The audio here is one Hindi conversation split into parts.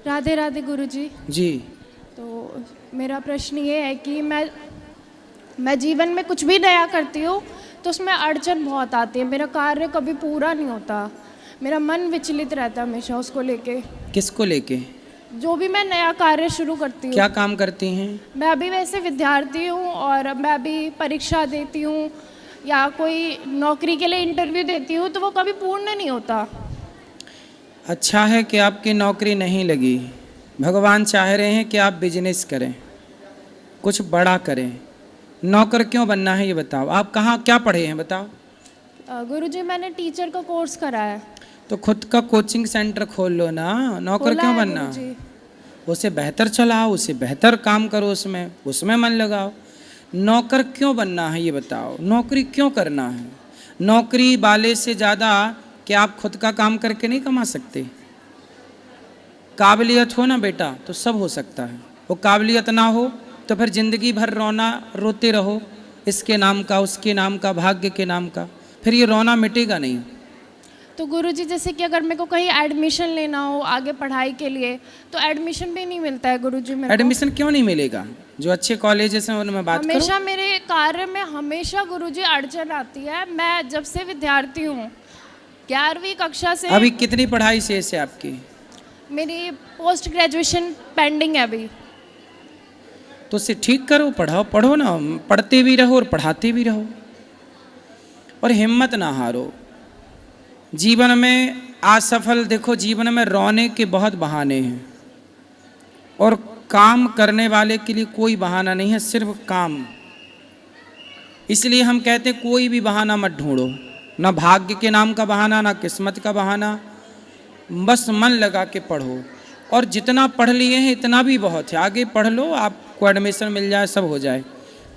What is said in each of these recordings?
राधे राधे गुरुजी। जी। तो मेरा प्रश्न ये है कि मैं जीवन में कुछ भी नया करती हूँ तो उसमें अड़चन बहुत आती है, मेरा कार्य कभी पूरा नहीं होता, मेरा मन विचलित रहता है हमेशा उसको लेके। किसको लेके? जो भी मैं नया कार्य शुरू करती हूँ। क्या काम करती हैं? मैं अभी वैसे विद्यार्थी हूँ और मैं अभी परीक्षा देती हूँ या कोई नौकरी के लिए इंटरव्यू देती हूँ तो वो कभी पूर्ण नहीं होता। अच्छा है कि आपकी नौकरी नहीं लगी। भगवान चाह रहे हैं कि आप बिजनेस करें, कुछ बड़ा करें। नौकर क्यों बनना है ये बताओ। आप कहाँ क्या पढ़े हैं बताओ? गुरुजी मैंने टीचर का कोर्स करा है। तो खुद का कोचिंग सेंटर खोल लो ना। नौकर क्यों बनना? उसे बेहतर चलाओ, उसे बेहतर काम करो, उसमें मन लगाओ। नौकर क्यों बनना है ये बताओ। नौकरी क्यों करना है? नौकरी वाले से ज़्यादा क्या आप खुद का काम करके नहीं कमा सकते? काबिलियत हो ना बेटा तो सब हो सकता है। वो काबिलियत ना हो तो फिर ज़िंदगी भर रोते रहो, इसके नाम का, उसके नाम का, भाग्य के नाम का, फिर ये रोना मिटेगा नहीं। तो गुरुजी जैसे कि अगर मेरे को कहीं एडमिशन लेना हो आगे पढ़ाई के लिए तो एडमिशन भी नहीं मिलता है गुरुजी मेरे को। एडमिशन क्यों नहीं मिलेगा? जो अच्छे कॉलेजेस हैं उनमें बात करो। हमेशा मेरे कार्य में हमेशा गुरुजी अड़चन आती है। मैं जब से विद्यार्थी हूँ 11वीं कक्षा से। अभी कितनी पढ़ाई शेष है आपकी? मेरी पोस्ट ग्रेजुएशन पेंडिंग है अभी। तो उसे ठीक करो, पढ़ो ना, पढ़ते भी रहो और पढ़ाते भी रहो और हिम्मत ना हारो। जीवन में असफल, देखो जीवन में रोने के बहुत बहाने हैं और काम करने वाले के लिए कोई बहाना नहीं है, सिर्फ काम। इसलिए हम कहते हैं कोई भी बहाना मत ढूंढो, ना भाग्य के नाम का बहाना, ना किस्मत का बहाना। बस मन लगा के पढ़ो और जितना पढ़ लिए हैं इतना भी बहुत है। आगे पढ़ लो, आपको एडमिशन मिल जाए, सब हो जाए,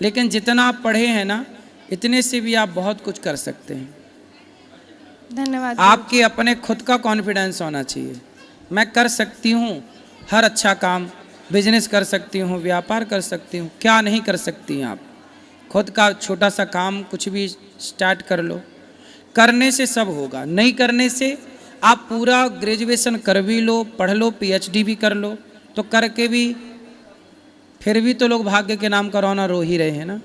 लेकिन जितना आप पढ़े हैं ना इतने से भी आप बहुत कुछ कर सकते हैं। धन्यवाद। आपके अपने खुद का कॉन्फिडेंस होना चाहिए। मैं कर सकती हूँ हर अच्छा काम, बिजनेस कर सकती हूँ, व्यापार कर सकती हूँ। क्या नहीं कर सकती हैं आप? खुद का छोटा सा काम कुछ भी स्टार्ट कर लो। करने से सब होगा, नहीं करने से आप पूरा ग्रेजुएशन कर भी लो, पढ़ लो, पीएचडी भी कर लो, तो करके भी फिर भी तो लोग भाग्य के नाम का रोना रो ही रहे हैं ना।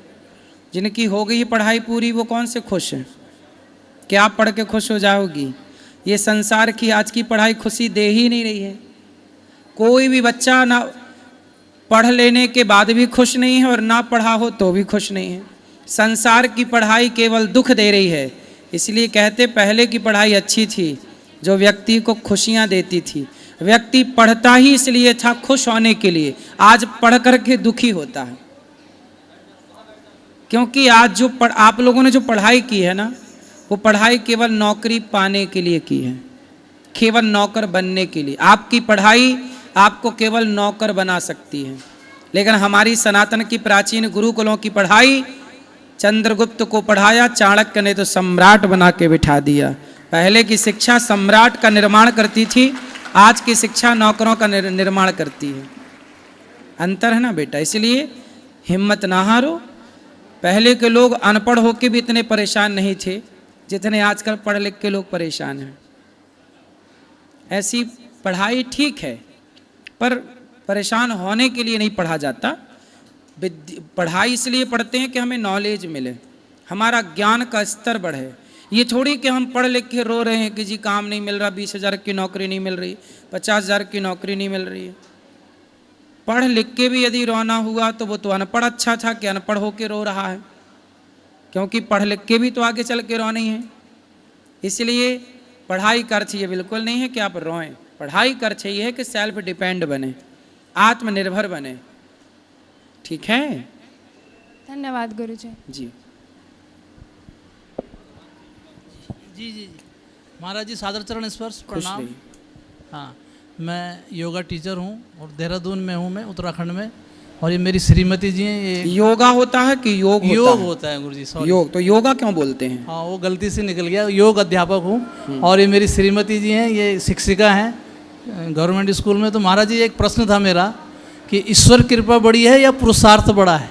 जिनकी हो गई पढ़ाई पूरी वो कौन से खुश हैं? क्या आप पढ़ के खुश हो जाओगी? ये संसार की आज की पढ़ाई खुशी दे ही नहीं रही है। कोई भी बच्चा ना पढ़ लेने के बाद भी खुश नहीं है और ना पढ़ा हो तो भी खुश नहीं है। संसार की पढ़ाई केवल दुख दे रही है। इसलिए कहते पहले की पढ़ाई अच्छी थी, जो व्यक्ति को खुशियाँ देती थी। व्यक्ति पढ़ता ही इसलिए था खुश होने के लिए, आज पढ़ करके दुखी होता है। क्योंकि आज जो आप लोगों ने जो पढ़ाई की है ना, वो पढ़ाई केवल नौकरी पाने के लिए की है, केवल नौकर बनने के लिए। आपकी पढ़ाई आपको केवल नौकर बना सकती है, लेकिन हमारी सनातन की प्राचीन गुरुकुलों की पढ़ाई, चंद्रगुप्त को पढ़ाया, चाणक्य ने तो सम्राट बना के बिठा दिया। पहले की शिक्षा सम्राट का निर्माण करती थी, आज की शिक्षा नौकरों का निर्माण करती है। अंतर है ना बेटा। इसलिए हिम्मत ना हारो। पहले के लोग अनपढ़ होकर भी इतने परेशान नहीं थे जितने आजकल पढ़ लिख के लोग परेशान हैं। ऐसी पढ़ाई ठीक है, पर परेशान होने के लिए नहीं पढ़ा जाता। पढ़ाई इसलिए पढ़ते हैं कि हमें नॉलेज मिले, हमारा ज्ञान का स्तर बढ़े। ये थोड़ी कि हम पढ़ लिख के रो रहे हैं कि जी काम नहीं मिल रहा, 20,000 की नौकरी नहीं मिल रही, 50,000 की नौकरी नहीं मिल रही है। पढ़ लिख के भी यदि रोना हुआ तो वो तो अनपढ़ अच्छा था कि अनपढ़ होके रो रहा है, क्योंकि पढ़ लिख के भी तो आगे चल के रोना ही है। इसलिए पढ़ाई का अर्थ ये बिल्कुल नहीं है कि आप रोएं। पढ़ाई का अर्थ ये है कि सेल्फ डिपेंड बने, आत्मनिर्भर बने। ठीक है? धन्यवाद गुरुजी। जी जी जी जी महाराज जी, सादर चरण स्पर्श, प्रणाम। हाँ, मैं योगा टीचर हूँ और देहरादून में हूँ, मैं उत्तराखंड में। और ये मेरी श्रीमती जी हैं। ये योगा होता है कि योग होता है गुरुजी? सॉरी, योग तो योगा क्यों बोलते हैं? हाँ, वो गलती से निकल गया। योग अध्यापक हूँ। और ये मेरी श्रीमती जी हैं, ये शिक्षिका हैं गवर्नमेंट स्कूल में। तो महाराज जी एक प्रश्न था मेरा कि ईश्वर कृपा बड़ी है या पुरुषार्थ बड़ा है?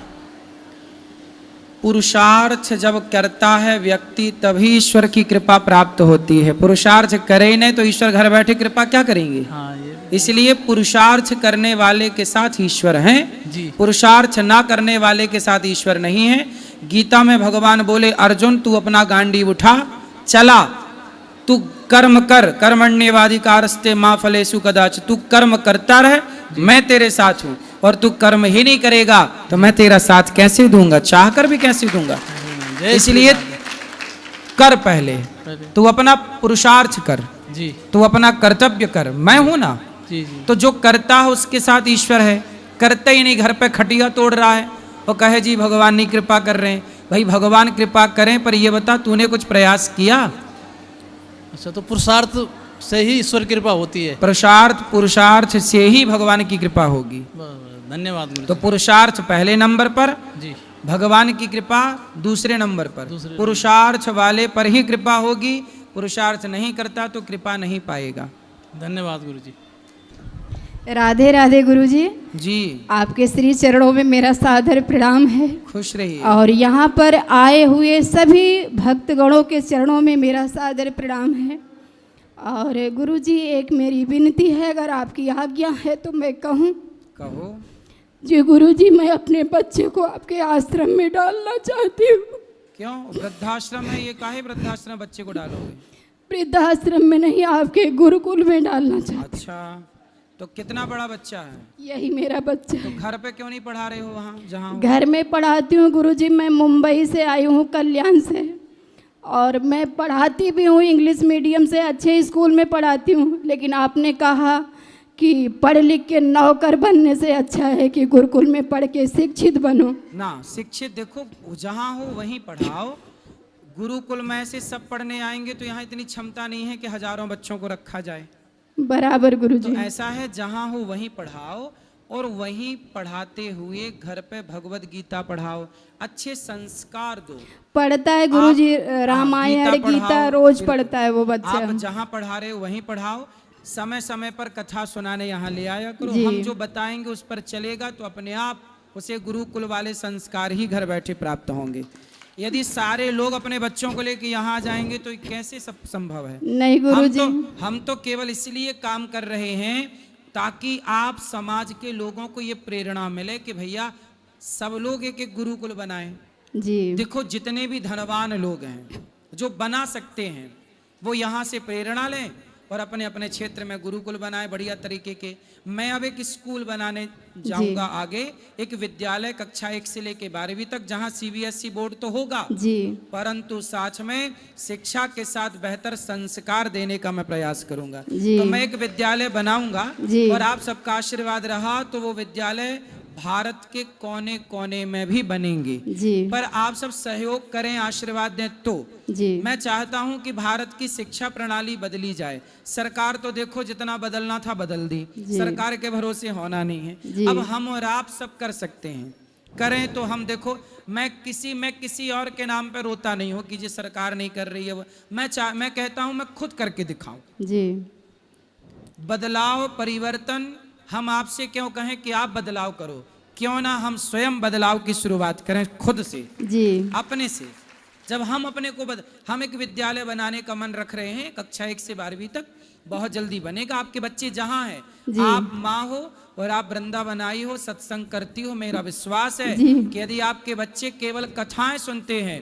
पुरुषार्थ जब करता है व्यक्ति तभी ईश्वर की कृपा प्राप्त होती है। पुरुषार्थ करे नहीं तो ईश्वर घर बैठे कृपा क्या करेंगे? हाँ, ये इसलिए पुरुषार्थ करने वाले के साथ ईश्वर हैं, जी। पुरुषार्थ ना करने वाले के साथ ईश्वर नहीं है। गीता में भगवान बोले, अर्जुन तू अपना गांडीव उठा, चला, तू कर्म कर, कर्मण्येवाधिकारस्ते मां फलेषु कदाचित्, तू कर्म करता रह, मैं तेरे साथ हूं। और तू कर्म ही नहीं करेगा तो मैं तेरा साथ कैसे दूंगा, चाह कर भी कैसे दूंगा। इसलिए कर पहले, तू अपना पुरुषार्थ कर, जी तू अपना कर्तव्य कर, मैं हूं ना। जी जी तो जो करता है उसके साथ ईश्वर है, करते ही नहीं, घर पे खटिया तोड़ रहा है और कहे जी भगवान नहीं कृपा कर रहे हैं। भाई भगवान कृपा करें, पर ये बता तूने कुछ प्रयास किया? अच्छा, तो पुरुषार्थ से ही ईश्वर की कृपा होती है। पुरुषार्थ से ही भगवान की कृपा होगी। धन्यवाद गुरु तो पुरुषार्थ पहले नंबर पर, जी। भगवान की कृपा दूसरे नंबर पर। पुरुषार्थ वाले पर ही कृपा होगी, पुरुषार्थ नहीं करता तो कृपा नहीं पाएगा। धन्यवाद गुरु जी। राधे राधे गुरु जी। जी आपके श्री चरणों में मेरा सादर प्रणाम है। खुश रहिए। और यहाँ पर आए हुए सभी भक्तगणों के चरणों में मेरा सादर प्रणाम है। और गुरु जी एक मेरी विनती है, अगर आपकी आज्ञा है तो मैं कहूँ। कहो। जी गुरु जी, मैं अपने बच्चे को आपके आश्रम में डालना चाहती हूँ। क्यों? वृद्धाश्रम है ये, काहे वृद्धाश्रम बच्चे को डालोगे? वृद्धाश्रम में नहीं, आपके गुरुकुल में डालना चाहती। अच्छा, तो कितना बड़ा बच्चा है? यही मेरा बच्चा तो है। घर पे क्यों नहीं पढ़ा रहे हो वहाँ जहाँ हो? घर में पढ़ाती हूँ गुरु जी, मैं मुंबई से आई हूँ, कल्याण से, और मैं पढ़ाती भी हूँ इंग्लिश मीडियम से, अच्छे स्कूल में पढ़ाती हूँ। लेकिन आपने कहा कि पढ़ लिख के नौकर बनने से अच्छा है कि गुरुकुल में पढ़ के शिक्षित बनो। ना, शिक्षित देखो जहाँ हो वहीं पढ़ाओ। गुरुकुल में ऐसे सब पढ़ने आएंगे तो यहाँ इतनी क्षमता नहीं है कि हजारों बच्चों को रखा जाए। बराबर गुरु तो जी। ऐसा है जहाँ हो वहीं पढ़ाओ, और वहीं पढ़ाते हुए घर पे भगवत गीता पढ़ाओ, अच्छे संस्कार दो। पढ़ता है गुरु जी, रामायण गीता गीता पढ़ाओ, रोज बिल्कुल। पढ़ता है वो बच्चा। आप जहाँ पढ़ा रहे हो वहीं पढ़ाओ, समय समय पर कथा सुनाने यहाँ ले आया करो। जी। हम जो बताएंगे उस पर चलेगा तो अपने आप उसे गुरुकुल वाले संस्कार ही घर बैठे प्राप्त होंगे। यदि सारे लोग अपने बच्चों को लेकर यहाँ आ जाएंगे तो कैसे सब संभव है? नहीं गुरु जी। हम तो केवल इसलिए काम कर रहे हैं ताकि आप समाज के लोगों को ये प्रेरणा मिले कि भैया सब लोग एक एक गुरुकुल बनाएं। जी देखो जितने भी धनवान लोग हैं जो बना सकते हैं वो यहाँ से प्रेरणा लें और अपने अपने क्षेत्र में गुरुकुल बनाए बढ़िया तरीके के। मैं अब एक स्कूल बनाने जाऊंगा आगे, एक विद्यालय कक्षा 1 से लेके 12वीं तक, जहाँ CBSE बोर्ड तो होगा जी। परंतु साथ में शिक्षा के साथ बेहतर संस्कार देने का मैं प्रयास करूंगा। जी। तो मैं एक विद्यालय बनाऊंगा जी। और आप सबका आशीर्वाद रहा तो वो विद्यालय भारत के कोने कोने में भी बनेंगे। जी पर आप सब सहयोग करें, आशीर्वाद दें तो। जी। मैं चाहता हूं कि भारत की शिक्षा प्रणाली बदली जाए। सरकार तो देखो जितना बदलना था बदल दी, सरकार के भरोसे होना नहीं है। अब हम और आप सब कर सकते हैं, करें तो हम देखो, मैं किसी और के नाम पे रोता नहीं हूं कि जी सरकार नहीं कर रही है वो। मैं कहता हूं मैं खुद करके दिखाऊं। जी बदलाव परिवर्तन हम आपसे क्यों कहें कि आप बदलाव करो, क्यों ना हम स्वयं बदलाव की शुरुआत करें खुद से, जी अपने से। जब हम अपने को हम एक विद्यालय बनाने का मन रख रहे हैं कक्षा 1 से 12वीं तक, बहुत जल्दी बनेगा। आपके बच्चे जहाँ हैं, आप माँ हो और आप वृंदावन आई हो, सत्संग करती हो, मेरा विश्वास है कि यदि आपके बच्चे केवल कथाएं सुनते हैं,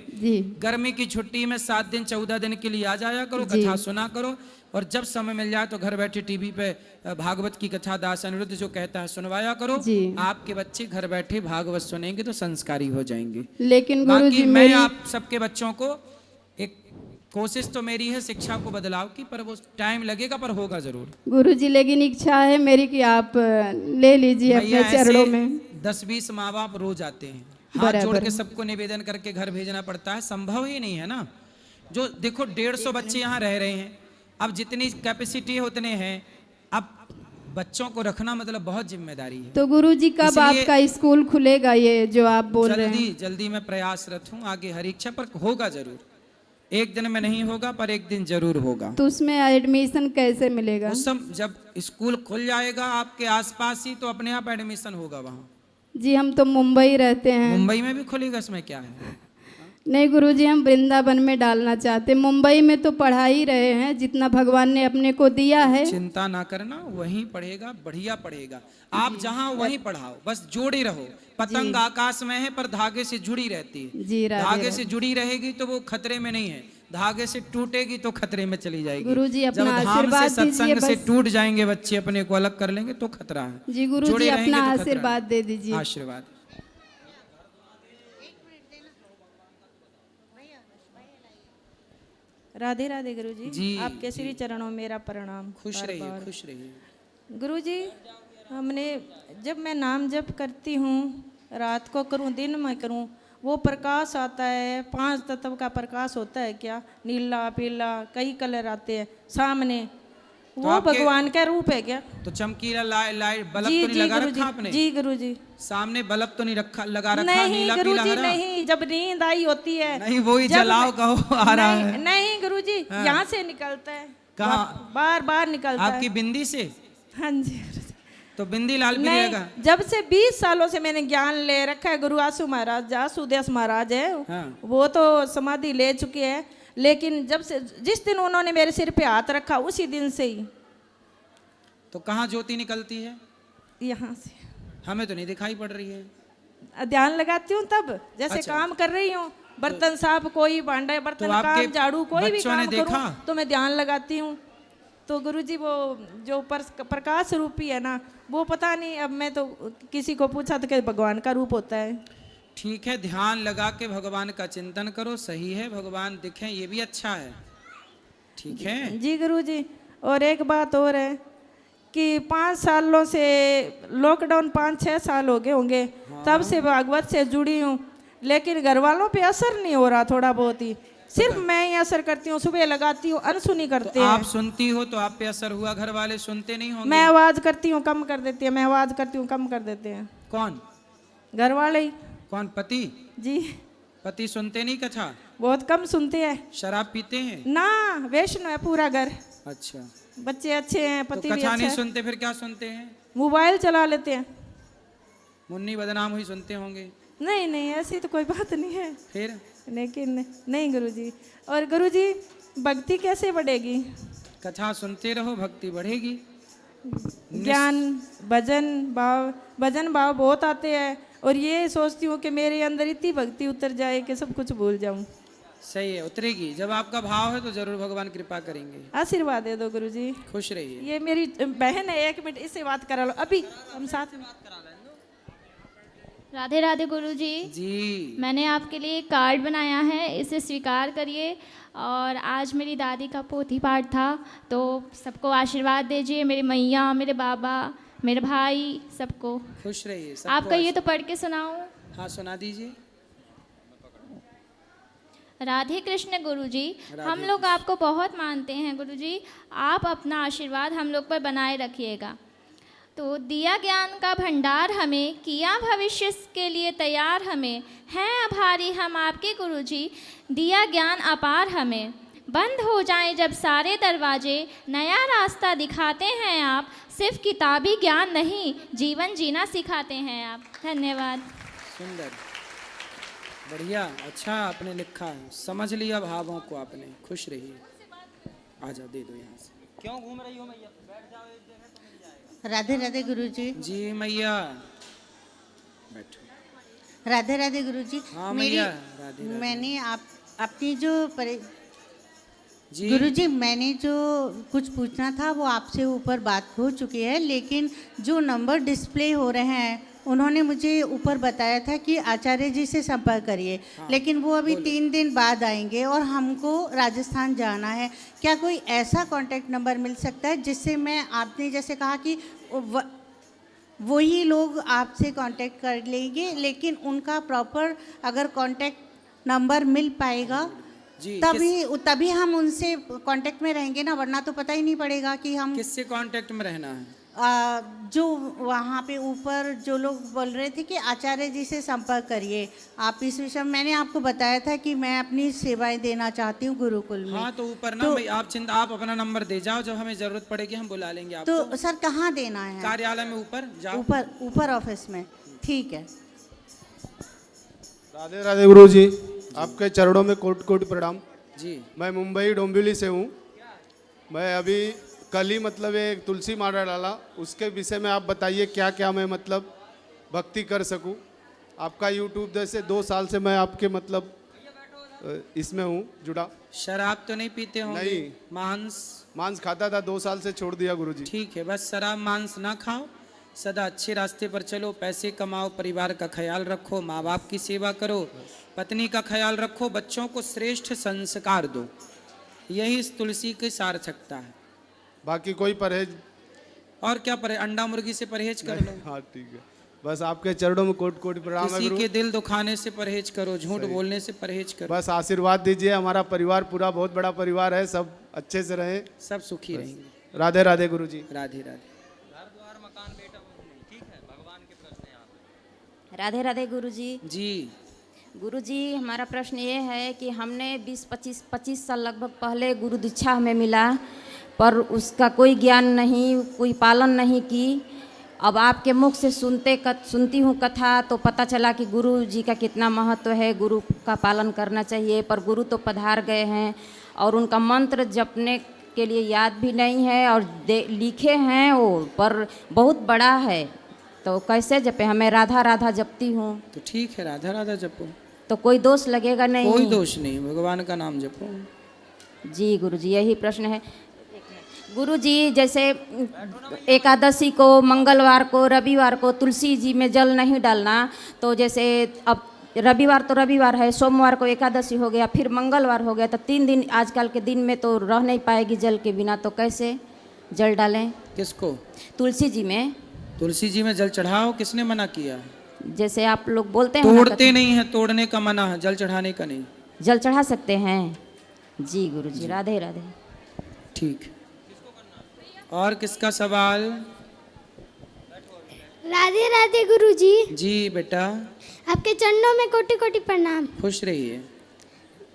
गर्मी की छुट्टी में 7 दिन 14 दिन के लिए आ जाया करो, कथा सुना करो, और जब समय मिल जाए तो घर बैठे टीवी पे भागवत की कथा दास अनिरुद्ध जो कहता है सुनवाया करो। आपके बच्चे घर बैठे भागवत सुनेंगे तो संस्कारी हो जाएंगे। लेकिन गुरुजी मैं आप सबके बच्चों को, एक कोशिश तो मेरी है शिक्षा को बदलाव की, पर वो टाइम लगेगा पर होगा जरूर गुरुजी। लेकिन इच्छा है मेरी कि आप ले लीजिए अपने चरणों में। 10-20 माँ बाप रोज आते हैं, हाथ जोड़ के सबको निवेदन करके घर भेजना पड़ता है, संभव ही नहीं है ना। जो देखो 150 बच्चे यहाँ रह रहे हैं, अब जितनी कैपेसिटी है उतने हैं, अब बच्चों को रखना मतलब बहुत जिम्मेदारी है। तो गुरुजी कब आपका स्कूल खुलेगा, ये जो आप बोल रहे हैं? जल्दी मैं प्रयासरत हूँ, आगे हर इच्छा पर होगा जरूर। एक दिन में नहीं होगा पर एक दिन जरूर होगा। तो उसमें एडमिशन कैसे मिलेगा? उस समय जब स्कूल खुल जाएगा आपके आसपास ही, तो अपने आप एडमिशन होगा वहाँ। जी हम तो मुंबई रहते हैं। मुंबई में भी खुलेगा, इसमें क्या है? नहीं गुरुजी, हम वृंदावन में डालना चाहते। मुंबई में तो पढ़ा ही रहे हैं जितना भगवान ने अपने को दिया है। चिंता ना करना, वहीं पढ़ेगा, बढ़िया पढ़ेगा। आप जहाँ वहीं पढ़ाओ, बस जोड़े रहो। पतंग आकाश में है पर धागे से जुड़ी रहती है। जी राधे धागे राधे। से जुड़ी रहेगी तो वो खतरे में नहीं है, धागे से टूटेगी तो खतरे में चली जाएगी। गुरुजी, जब अपना धाम आशीर्वाद से सत्संग दीजिए से बस। टूट जाएंगे बच्चे, अपने को अलग कर लेंगे तो खतरा है। जी गुरुजी, जुड़े रहेंगे अपना तो खतरा आशीर्वाद है। दे दीजिए। आशीर्वाद। राधे राधे गुरुजी जी, आपके श्री चरणों में मेरा प्रणाम। खुश रहिए, बार-बार। खुश रहिए। गुरुजी, हमने जब मैं नाम जप करती हूँ, रात को करूँ दिन में करूँ, वो प्रकाश आता है। 5 तत्व का प्रकाश होता है क्या, नीला पीला कई कलर आते हैं सामने, वो आपके- भगवान का रूप है क्या? तो चमकीला लाइट बल्ब जी तो नहीं जी लगा गुरुजी, रखा आपने? जी गुरुजी। सामने बल्ब तो नहीं रखा, लगा रखा? नहीं नीला पीला गुरुजी हरा? नहीं, जब नींद आई होती है नहीं, वही जब जलाओ कहो आ रहा नहीं, है। नहीं गुरुजी, यहाँ से निकलता है। कहाँ? बार बार निकलता आपकी है। बिंदी से? हाँ जी गुरुजी। तो बिंदी लाल भी नहीं, रहेगा। जब से 20 सालों से मैंने ज्ञान ले रखा है। गुरु आसू महाराज, आसूदेव महाराज है, हाँ। वो तो समाधि ले चुके हैं, लेकिन जब से जिस दिन उन्होंने मेरे सिर पे हाथ रखा उसी दिन से ही तो कहाँ ज्योति निकलती है? यहाँ से हमें तो नहीं दिखाई पड़ रही है। ध्यान लगाती हूँ तब, जैसे अच्छा। काम कर रही हूँ, बर्तन साफ, कोई भांडा बर्तन तो आपके काम झाड़ू कोई भी बच्चों ने काम देखा? करूँ तो मैं ध्यान लगाती हूँ। तो गुरुजी वो जो प्रकाश रूपी है ना, वो पता नहीं, अब मैं तो किसी को पूछा तो क्या भगवान का रूप होता है। ठीक है, ध्यान लगा के भगवान का चिंतन करो, सही है, भगवान दिखें ये भी अच्छा है। ठीक है जी गुरुजी। और एक बात और है कि 5 सालों से लॉकडाउन 5-6 साल हो गए होंगे, तब से भागवत से जुड़ी हूँ, लेकिन घर वालों पे असर नहीं हो रहा, थोड़ा बहुत ही, सिर्फ मैं ही असर करती हूँ। सुबह लगाती हूँ, अनसुनी करते तो हैं। आप सुनती हो तो आप पे असर हुआ, घर वाले सुनते नहीं होंगे? मैं आवाज करती हूँ कम कर देती है, मैं आवाज करती हूँ कम कर देते हैं कौन? घर वाले ही। कौन? पति? जी, पति सुनते नहीं कथा? बहुत कम सुनते हैं शराब पीते हैं? ना, वैष्णव है पूरा घर, अच्छा, बच्चे अच्छे हैं, तो पति भी कथा अच्छा नहीं है। सुनते फिर क्या सुनते हैं? मोबाइल चला लेते हैं। मुन्नी बदनाम हुई सुनते होंगे? नहीं नहीं, ऐसी तो कोई बात नहीं है, फिर लेकिन नहीं गुरुजी। और गुरुजी, भक्ति कैसे बढ़ेगी? कथा सुनते रहो, भक्ति बढ़ेगी। ज्ञान, भजन भाव बहुत आते हैं, और ये सोचती हूँ कि मेरे अंदर इतनी भक्ति उतर जाए कि सब कुछ भूल जाऊँ। सही है, उतरेगी। जब आपका भाव है तो जरूर भगवान कृपा करेंगे। आशीर्वाद दे दो गुरुजी। खुश रहिए। ये मेरी बहन है, 1 मिनट इससे बात करा लो, अभी हम साथ में। राधे राधे गुरुजी। जी, मैंने आपके लिए एक कार्ड बनाया है, इसे स्वीकार करिए। और आज मेरी दादी का पोथी पाठ था, तो सबको आशीर्वाद दीजिए, मेरी मैया, मेरे बाबा, मेरे भाई, सबको। खुश रहिए। सबको आप कहिए तो पढ़ के सुनाऊं? हाँ, सुना दीजिए। राधे कृष्ण गुरुजी, हम लोग आपको बहुत मानते हैं गुरुजी, आप अपना आशीर्वाद हम लोग पर बनाए रखिएगा। तो दिया ज्ञान का भंडार हमें, किया भविष्य के लिए तैयार हमें, हैं आभारी हम आपके गुरुजी, दिया ज्ञान अपार हमें। बंद हो जाएं जब सारे दरवाजे, नया रास्ता दिखाते हैं आप, सिर्फ किताबी ज्ञान नहीं, जीवन जीना सिखाते हैं आप। धन्यवाद। सुंदर, बढ़िया, अच्छा आपने लिखा है, समझ लिया भावों को आपने। खुश रहिए। आ जाओ, दे दो यहाँ से। क्यों घूम रही हो मैया? बैठ जाओ एक जगह तो मिल जाएगा। राधे राधे गुरुजी। जी मैया, बैठो। राधे राधे गुरुजी। हाँ मेरी मैया, राधे राधे। मैंने अपनी जो जी गुरुजी, मैंने जो कुछ पूछना था वो आपसे ऊपर बात हो चुकी है, लेकिन जो नंबर डिस्प्ले हो रहे हैं उन्होंने मुझे ऊपर बताया था कि आचार्य जी से संपर्क करिए। हाँ, लेकिन वो अभी 3 दिन बाद आएंगे और हमको राजस्थान जाना है। क्या कोई ऐसा कांटेक्ट नंबर मिल सकता है जिससे मैं, आपने जैसे कहा कि वही लोग आपसे कांटेक्ट कर लेंगे, लेकिन उनका प्रॉपर अगर कांटेक्ट नंबर मिल पाएगा जी, तभी हम उनसे कांटेक्ट में रहेंगे ना, वरना तो पता ही नहीं पड़ेगा कि हम किससे कांटेक्ट में रहना है? जो वहाँ पे ऊपर जो लोग बोल रहे थे कि आचार्य जी से संपर्क करिए आप इस विषय में। मैंने आपको बताया था कि मैं अपनी सेवाएं देना चाहती हूँ गुरुकुल में। हाँ, तो ऊपर ना आप अपना नंबर दे जाओ, जब हमें जरूरत पड़ेगी हम बुला लेंगे आपको। तो सर कहाँ देना है? कार्यालय में ऊपर जाओ। ऊपर ऑफिस में। ठीक है। राधे राधे गुरु जी। आपके चरणों में कोटि कोटि प्रणाम। जी मैं मुंबई डोंबिवली से हूँ। मैं अभी कल ही मतलब एक तुलसी माला डाला, उसके विषय में आप बताइए क्या क्या मैं मतलब भक्ति कर सकूँ। आपका यूट्यूब जैसे 2 साल से मैं आपके मतलब इसमें हूँ जुड़ा। शराब तो नहीं पीते होंगे? नहीं। मांस खाता था, 2 साल से छोड़ दिया गुरुजी। ठीक है, बस शराब मांस ना खाओ, सदा अच्छे रास्ते पर चलो, पैसे कमाओ, परिवार का ख्याल रखो, माँ बाप की सेवा करो, पत्नी का ख्याल रखो, बच्चों को श्रेष्ठ संस्कार दो। यही इस तुलसी की सार्थकता है। बाकी कोई परहेज? और क्या परहेज, अंडा मुर्गी से परहेज कर लो। हाँ ठीक है, बस आपके चरणों में कोटि कोटि प्रणाम है किसी गुरु। के दिल दुखाने से परहेज करो, झूठ बोलने से परहेज करो। बस आशीर्वाद दीजिए, हमारा परिवार पूरा बहुत बड़ा परिवार है, सब अच्छे से रहे, सब सुखी रहेंगे। राधे राधे गुरुजी। राधे राधे। राधे राधे गुरुजी। जी गुरुजी, हमारा प्रश्न ये है कि हमने 20-25 साल लगभग पहले गुरु दीक्षा हमें मिला, पर उसका कोई ज्ञान नहीं, कोई पालन नहीं की। अब आपके मुख से सुनती हूँ कथा, तो पता चला कि गुरु जी का कितना महत्व है, गुरु का पालन करना चाहिए। पर गुरु तो पधार गए हैं और उनका मंत्र जपने के लिए याद भी नहीं है, और लिखे हैं वो, पर बहुत बड़ा है, तो कैसे जपे? हमें राधा राधा जपती हूँ। तो ठीक है, राधा राधा जपो, तो कोई दोष लगेगा नहीं? कोई दोष नहीं, भगवान का नाम जपो। जी गुरुजी, यही प्रश्न है। गुरुजी, जैसे एकादशी को, मंगलवार को, रविवार को तुलसी जी में जल नहीं डालना, तो जैसे अब रविवार तो रविवार है, सोमवार को एकादशी हो गया, फिर मंगलवार हो गया, तो 3 दिन आजकल के दिन में तो रह नहीं पाएगी जल के बिना, तो कैसे जल डालें? किसको? तुलसी जी में। तुलसी जी में जल चढ़ाओ, किसने मना किया? जैसे आप लोग बोलते हैं ना, तोड़ते नहीं है, तोड़ने का मना है, जल चढ़ाने का नहीं। जल चढ़ा सकते हैं। जी गुरुजी, राधे राधे। ठीक। और किसका सवाल? राधे राधे गुरुजी। जी बेटा। आपके चरणों में कोटि कोटि प्रणाम। खुश रहिए।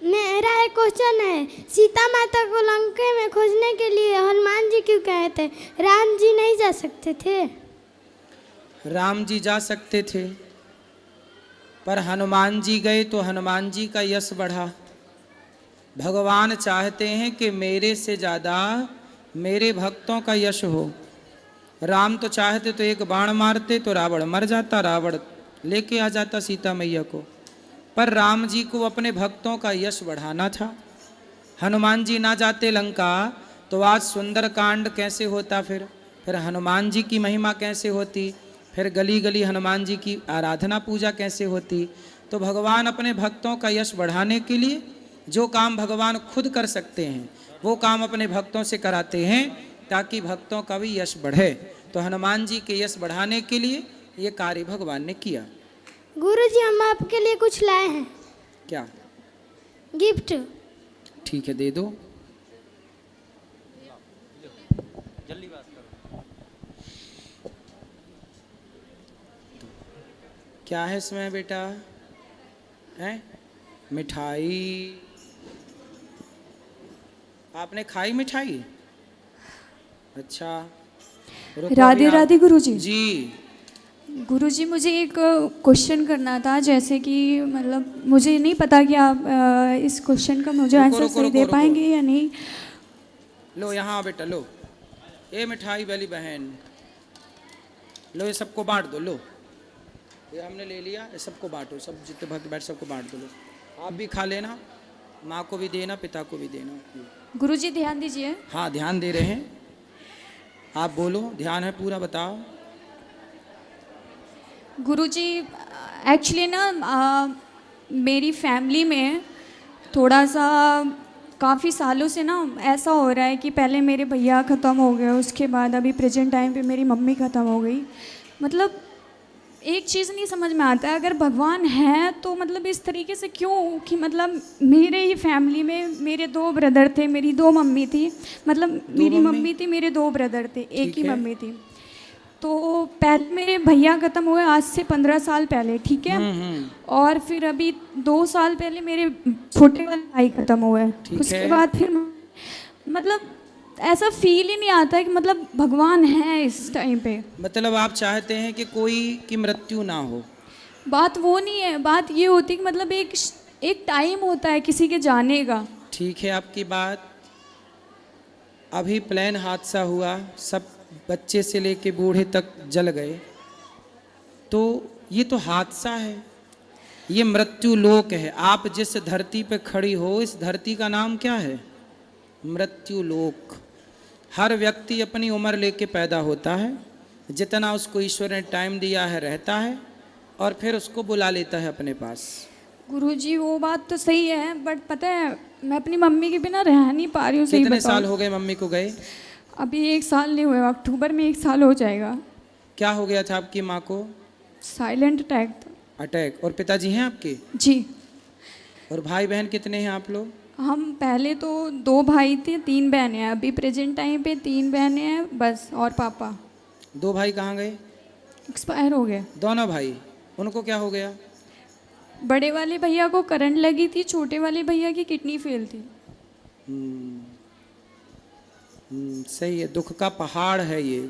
मेरा एक क्वेश्चन है, सीता माता को लंका में खोजने के लिए हनुमान जी क्यों कहे थे? राम जी नहीं जा सकते थे? राम जी जा सकते थे, पर हनुमान जी गए तो हनुमान जी का यश बढ़ा। भगवान चाहते हैं कि मेरे से ज़्यादा मेरे भक्तों का यश हो। राम तो चाहते तो एक बाण मारते तो रावण मर जाता, रावण लेके आ जाता सीता मैया को, पर राम जी को अपने भक्तों का यश बढ़ाना था। हनुमान जी ना जाते लंका तो आज सुंदर कांड कैसे होता? फिर हनुमान जी की महिमा कैसे होती? फिर गली गली हनुमान जी की आराधना पूजा कैसे होती? तो भगवान अपने भक्तों का यश बढ़ाने के लिए जो काम भगवान खुद कर सकते हैं वो काम अपने भक्तों से कराते हैं, ताकि भक्तों का भी यश बढ़े। तो हनुमान जी के यश बढ़ाने के लिए ये कार्य भगवान ने किया। गुरुजी, हम आपके लिए कुछ लाए हैं। क्या? गिफ्ट। ठीक है, दे दो। क्या है इसमें बेटा? है मिठाई? आपने खाई मिठाई? अच्छा, राधे राधे गुरुजी। जी गुरुजी, मुझे एक क्वेश्चन करना था, जैसे कि मतलब मुझे नहीं पता कि आप इस क्वेश्चन का मुझे आंसर सही दे पाएंगे या नहीं। लो यहाँ बेटा, लो ये मिठाई वाली बहन, लो ये सबको बांट दो। लो ये हमने ले लिया, ये सबको बांटो, सब जितने भक्त बैठ सबको बांट दो। लो आप भी खा लेना, माँ को भी देना, पिता को भी देना। गुरुजी ध्यान दीजिए। हाँ ध्यान दे रहे हैं, आप बोलो, ध्यान है पूरा, बताओ। गुरुजी, एक्चुअली ना मेरी फैमिली में थोड़ा सा काफ़ी सालों से ना ऐसा हो रहा है कि पहले मेरे भैया ख़त्म हो गए, उसके बाद अभी प्रेजेंट टाइम पे मेरी मम्मी ख़त्म हो गई। मतलब एक चीज़ नहीं समझ में आता है, अगर भगवान है तो मतलब इस तरीके से क्यों कि मतलब मेरे ही फैमिली में मेरे 2 ब्रदर थे, मेरी 2 मम्मी थी, मतलब मेरी मम्मी थी, मेरे 2 ब्रदर थे, एक ही मम्मी थी। तो पहले मेरे भैया ख़त्म हुए आज से 15 साल पहले, ठीक है, और फिर अभी 2 साल पहले मेरे छोटे वाले भाई ख़त्म हुए, उसके बाद फिर मतलब ऐसा फील ही नहीं आता है कि मतलब भगवान है इस टाइम पे। मतलब आप चाहते हैं कि कोई की मृत्यु ना हो? बात वो नहीं है, बात ये होती है कि मतलब एक एक टाइम होता है किसी के जाने का। ठीक है आपकी बात। अभी प्लेन हादसा हुआ, सब बच्चे से लेके बूढ़े तक जल गए, तो ये तो हादसा है, ये मृत्यु लोक है। आप जिस धरती पे खड़ी हो, इस धरती का नाम क्या है? मृत्यु लोक। हर व्यक्ति अपनी उम्र लेके पैदा होता है, जितना उसको ईश्वर ने टाइम दिया है रहता है, और फिर उसको बुला लेता है अपने पास। गुरुजी वो बात तो सही है, बट पता है मैं अपनी मम्मी के बिना रह नहीं पा रही हूँ। सही कितने बताओ। साल हो गए मम्मी को गए? अभी 1 साल नहीं हुआ, अक्टूबर में 1 साल हो जाएगा। क्या हो गया था आपकी माँ को? साइलेंट अटैक था। अटैक। और पिताजी हैं आपके? जी। और भाई बहन कितने हैं आप लोग? हम पहले तो 2 भाई थे, 3 बहनें हैं। अभी प्रेजेंट टाइम पे 3 बहनें हैं बस, और पापा। 2 भाई कहाँ गए? एक्सपायर हो गए दोनों भाई। उनको क्या हो गया? बड़े वाले भैया को करंट लगी थी, छोटे वाले भैया की किडनी फेल थी। सही है, दुख का पहाड़ है ये।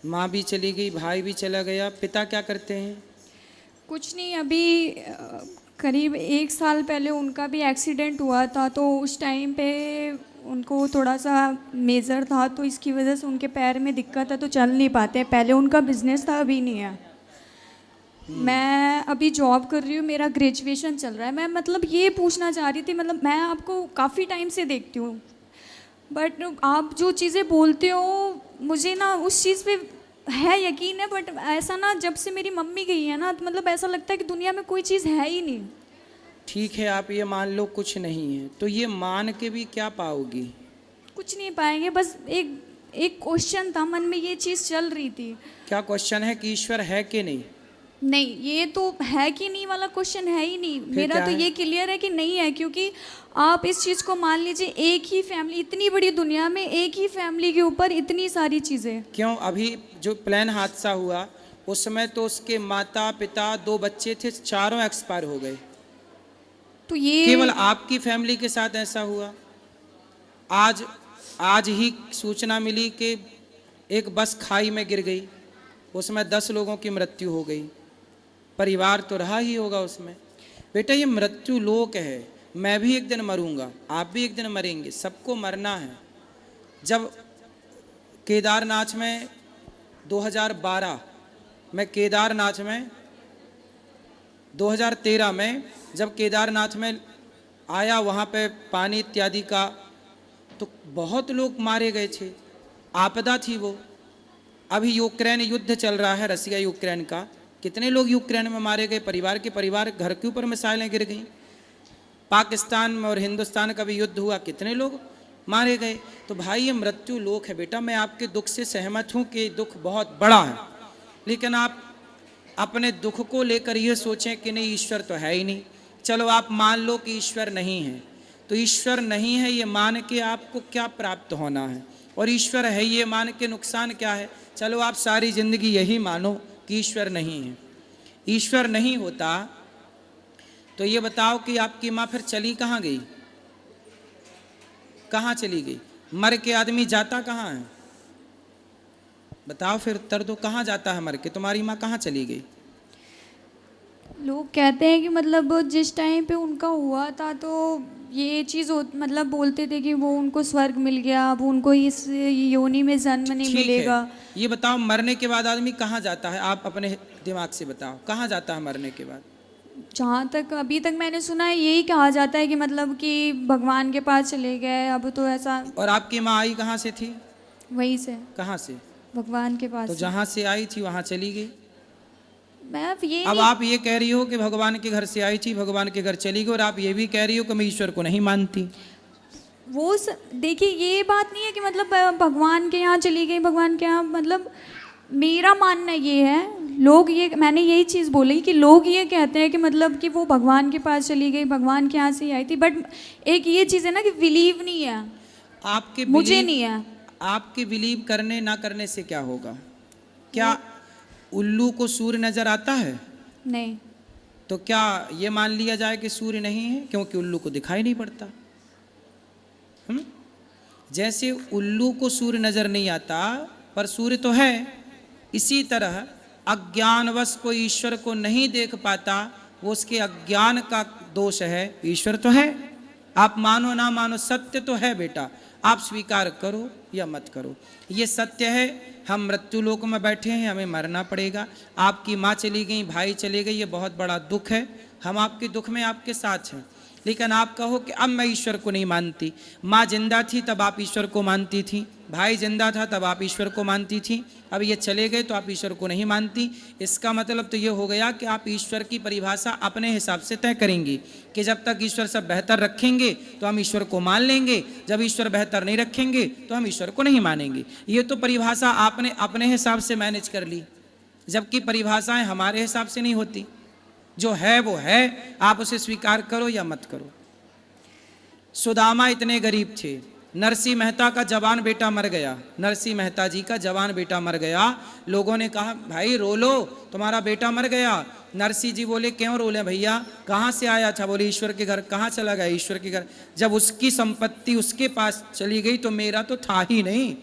माँ भी चली गई, भाई भी चला गया। पिता क्या करते हैं? कुछ नहीं, अभी करीब 1 साल पहले उनका भी एक्सीडेंट हुआ था, तो उस टाइम पे उनको थोड़ा सा मेजर था, तो इसकी वजह से उनके पैर में दिक्कत है, तो चल नहीं पाते। पहले उनका बिजनेस था, अभी नहीं है। मैं अभी जॉब कर रही हूँ, मेरा ग्रेजुएशन चल रहा है। मैं मतलब ये पूछना चाह रही थी, मतलब मैं आपको काफ़ी टाइम से देखती हूँ, बट आप जो चीज़ें बोलते हो मुझे ना उस चीज़ पे है यकीन है, बट ऐसा ना जब से मेरी मम्मी गई है ना, तो मतलब ऐसा लगता है कि दुनिया में कोई चीज़ है ही नहीं। ठीक है, आप ये मान लो कुछ नहीं है, तो ये मान के भी क्या पाओगी? कुछ नहीं पाएंगे, बस एक क्वेश्चन था मन में, ये चीज़ चल रही थी। क्या क्वेश्चन है कि ईश्वर है कि नहीं? नहीं, ये तो है कि नहीं वाला क्वेश्चन है ही नहीं। मेरा तो है? ये क्लियर है कि नहीं है, क्योंकि आप इस चीज़ को मान लीजिए, एक ही फैमिली, इतनी बड़ी दुनिया में एक ही फैमिली के ऊपर इतनी सारी चीज़ें। क्यों? अभी जो प्लेन हादसा हुआ उस समय तो उसके माता पिता 2 बच्चे थे, चारों एक्सपायर हो गए। तो ये केवल आपकी फैमिली के साथ ऐसा हुआ? आज ही सूचना मिली कि एक बस खाई में गिर गई, उसमें 10 लोगों की मृत्यु हो गई। परिवार तो रहा ही होगा उसमें। बेटा ये मृत्यु लोक है, मैं भी एक दिन मरूंगा, आप भी एक दिन मरेंगे, सबको मरना है। जब केदारनाथ में 2012 में 2013 में जब केदारनाथ में आया, वहाँ पे पानी इत्यादि का, तो बहुत लोग मारे गए थे, आपदा थी वो। अभी यूक्रेन युद्ध चल रहा है, रसिया यूक्रेन का, कितने लोग यूक्रेन में मारे गए, परिवार के परिवार, घर के ऊपर मिसाइलें गिर गई। पाकिस्तान में और हिंदुस्तान का भी युद्ध हुआ, कितने लोग मारे गए। तो भाई ये मृत्यु लोक है। बेटा मैं आपके दुख से सहमत हूँ कि दुख बहुत बड़ा है, लेकिन आप अपने दुख को लेकर ये सोचें कि नहीं ईश्वर तो है ही नहीं। चलो आप मान लो कि ईश्वर नहीं है, तो ईश्वर नहीं है ये मान के आपको क्या प्राप्त होना है, और ईश्वर है ये मान के नुकसान क्या है? चलो आप सारी जिंदगी यही मानो कि ईश्वर नहीं है। ईश्वर नहीं होता तो ये बताओ कि आपकी माँ फिर चली कहाँ गई? कहाँ चली गई? मर के आदमी जाता कहाँ है? बताओ फिर, उत्तर दो, कहाँ जाता है मर के? तुम्हारी माँ कहाँ चली गई? लोग कहते हैं कि मतलब जिस टाइम पे उनका हुआ था, तो ये चीज़ मतलब बोलते थे कि वो उनको स्वर्ग मिल गया, अब उनको इस योनि में जन्म नहीं ठीक मिलेगा। है। ये बताओ मरने के बाद आदमी कहाँ जाता है? आप अपने दिमाग से बताओ, कहाँ जाता है मरने के बाद? जहाँ तक अभी तक मैंने सुना है यही कहा जाता है कि मतलब कि भगवान के पास चले गए। अब तो ऐसा। और आपकी माँ आई कहाँ से थी? वहीं से। कहाँ से? भगवान के पास। तो जहाँ से आई थी वहाँ चली गई। मैं अब आप ये कह रही हो कि भगवान के घर से आई थी, भगवान के घर चली गई, और आप ये भी कह रही हो कि मैं ईश्वर को नहीं मानती। वो देखिए, ये बात नहीं है कि मतलब भगवान के यहाँ चली गई, भगवान के यहाँ, मतलब मेरा मानना ये है, लोग ये, मैंने यही चीज़ बोली कि लोग ये कहते हैं कि मतलब कि वो भगवान के पास चली गई, भगवान के यहाँ से ही आई थी, बट एक ये चीज़ है ना कि बिलीव नहीं है आपके, मुझे नहीं है। आपके बिलीव करने ना करने से क्या होगा? क्या उल्लू को सूर्य नजर आता है? नहीं। तो क्या ये मान लिया जाए कि सूर्य नहीं है क्योंकि उल्लू को दिखाई नहीं पड़ता? जैसे उल्लू को सूर्य नजर नहीं आता पर सूर्य तो है, इसी तरह अज्ञानवश कोई ईश्वर को नहीं देख पाता वो उसके अज्ञान का दोष है। ईश्वर तो है, आप मानो ना मानो, सत्य तो है बेटा, आप स्वीकार करो या मत करो, ये सत्य है। हम मृत्यु लोक में बैठे हैं, हमें मरना पड़ेगा। आपकी माँ चली गई, भाई चले गए, ये बहुत बड़ा दुख है। हम आपके दुख में आपके साथ हैं, लेकिन आप कहो कि अब मैं ईश्वर को नहीं मानती। माँ जिंदा थी तब आप ईश्वर को मानती थी, भाई जिंदा था तब आप ईश्वर को मानती थी, अब ये चले गए तो आप ईश्वर को नहीं मानती। इसका मतलब तो ये हो गया कि आप ईश्वर की परिभाषा अपने हिसाब से तय करेंगी कि जब तक ईश्वर सब बेहतर रखेंगे तो हम ईश्वर को मान लेंगे, जब ईश्वर बेहतर नहीं रखेंगे तो हम ईश्वर को नहीं मानेंगे। ये तो परिभाषा आपने अपने हिसाब से मैनेज कर ली, जबकि परिभाषाएं हमारे हिसाब से नहीं होती। जो है वो है, आप उसे स्वीकार करो या मत करो। सुदामा इतने गरीब थे, नरसिंह मेहता का जवान बेटा मर गया, नरसिंह मेहता जी का जवान बेटा मर गया। लोगों ने कहा भाई रो लो, तुम्हारा बेटा मर गया। नरसिंह जी बोले क्यों रो ले भैया, कहाँ से आया था? बोले ईश्वर के घर। कहाँ चला गया? ईश्वर के घर। जब उसकी संपत्ति उसके पास चली गई तो मेरा तो था ही नहीं।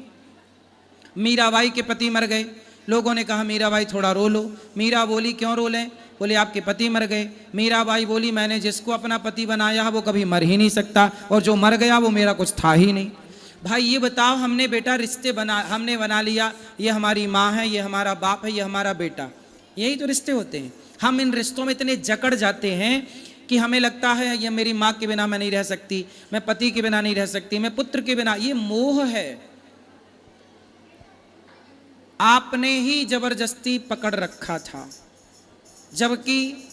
मीराबाई के पति मर गए, लोगों ने कहा मीराबाई थोड़ा रो लो। मीरा बोली क्यों रो लें? बोले आपके पति मर गए। मीराबाई बोली मैंने जिसको अपना पति बनाया है वो कभी मर ही नहीं सकता, और जो मर गया वो मेरा कुछ था ही नहीं। भाई ये बताओ, हमने बेटा रिश्ते हमने बना लिया, ये हमारी माँ है, ये हमारा बाप है, ये हमारा बेटा, यही तो रिश्ते होते हैं। हम इन रिश्तों में इतने जकड़ जाते हैं कि हमें लगता है ये मेरी माँ के बिना मैं नहीं रह सकती, मैं पति के बिना नहीं रह सकती, मैं पुत्र के बिना। ये मोह है, आपने ही जबरदस्ती पकड़ रखा था। जबकि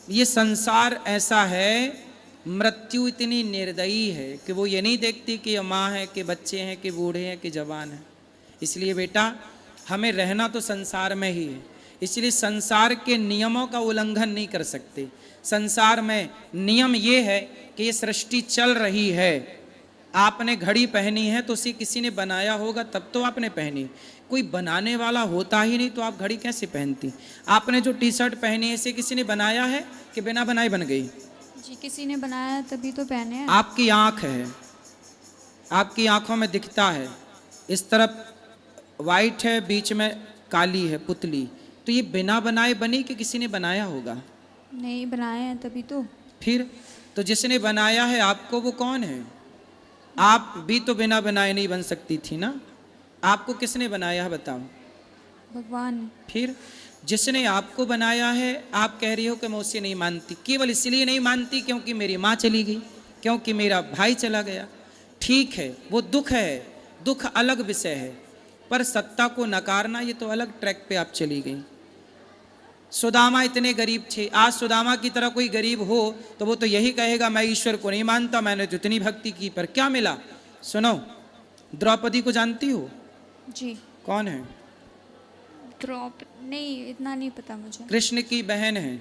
ये संसार ऐसा है, मृत्यु इतनी निर्दयी है कि वो ये नहीं देखती कि ये माँ है कि बच्चे हैं कि बूढ़े हैं कि जवान हैं। इसलिए बेटा हमें रहना तो संसार में ही है, इसलिए संसार के नियमों का उल्लंघन नहीं कर सकते। संसार में नियम ये है कि ये सृष्टि चल रही है, आपने घड़ी पहनी है तो उसे किसी ने बनाया होगा तब तो आपने पहनी, कोई बनाने वाला होता ही नहीं तो आप घड़ी कैसे पहनती? आपने जो टी शर्ट पहनी है इसे किसी ने बनाया है कि बिना बनाए बन गई? जी किसी ने बनाया तभी तो पहने हैं। आपकी आँख है, आपकी आँखों में दिखता है, इस तरफ वाइट है, बीच में काली है पुतली, तो ये बिना बनाए बनी कि किसी ने बनाया होगा? नहीं बनाए हैं तभी तो। फिर तो जिसने बनाया है आपको वो कौन है? आप भी तो बिना बनाए नहीं बन सकती थी ना, आपको किसने बनाया है बताओ? भगवान। फिर जिसने आपको बनाया है आप कह रही हो कि मैं उसे नहीं मानती, केवल इसलिए नहीं मानती क्योंकि मेरी माँ चली गई, क्योंकि मेरा भाई चला गया। ठीक है, वो दुख है, दुख अलग विषय है, पर सत्ता को नकारना ये तो अलग ट्रैक पे आप चली गई। सुदामा इतने गरीब थे, आज सुदामा की तरह कोई गरीब हो तो वो तो यही कहेगा मैं ईश्वर को नहीं मानता, मैंने तो इतनी भक्ति की, पर क्या मिला? सुनो, द्रौपदी को जानती हो? जी। कौन है? नहीं, इतना नहीं पता मुझे। कृष्ण की बहन है,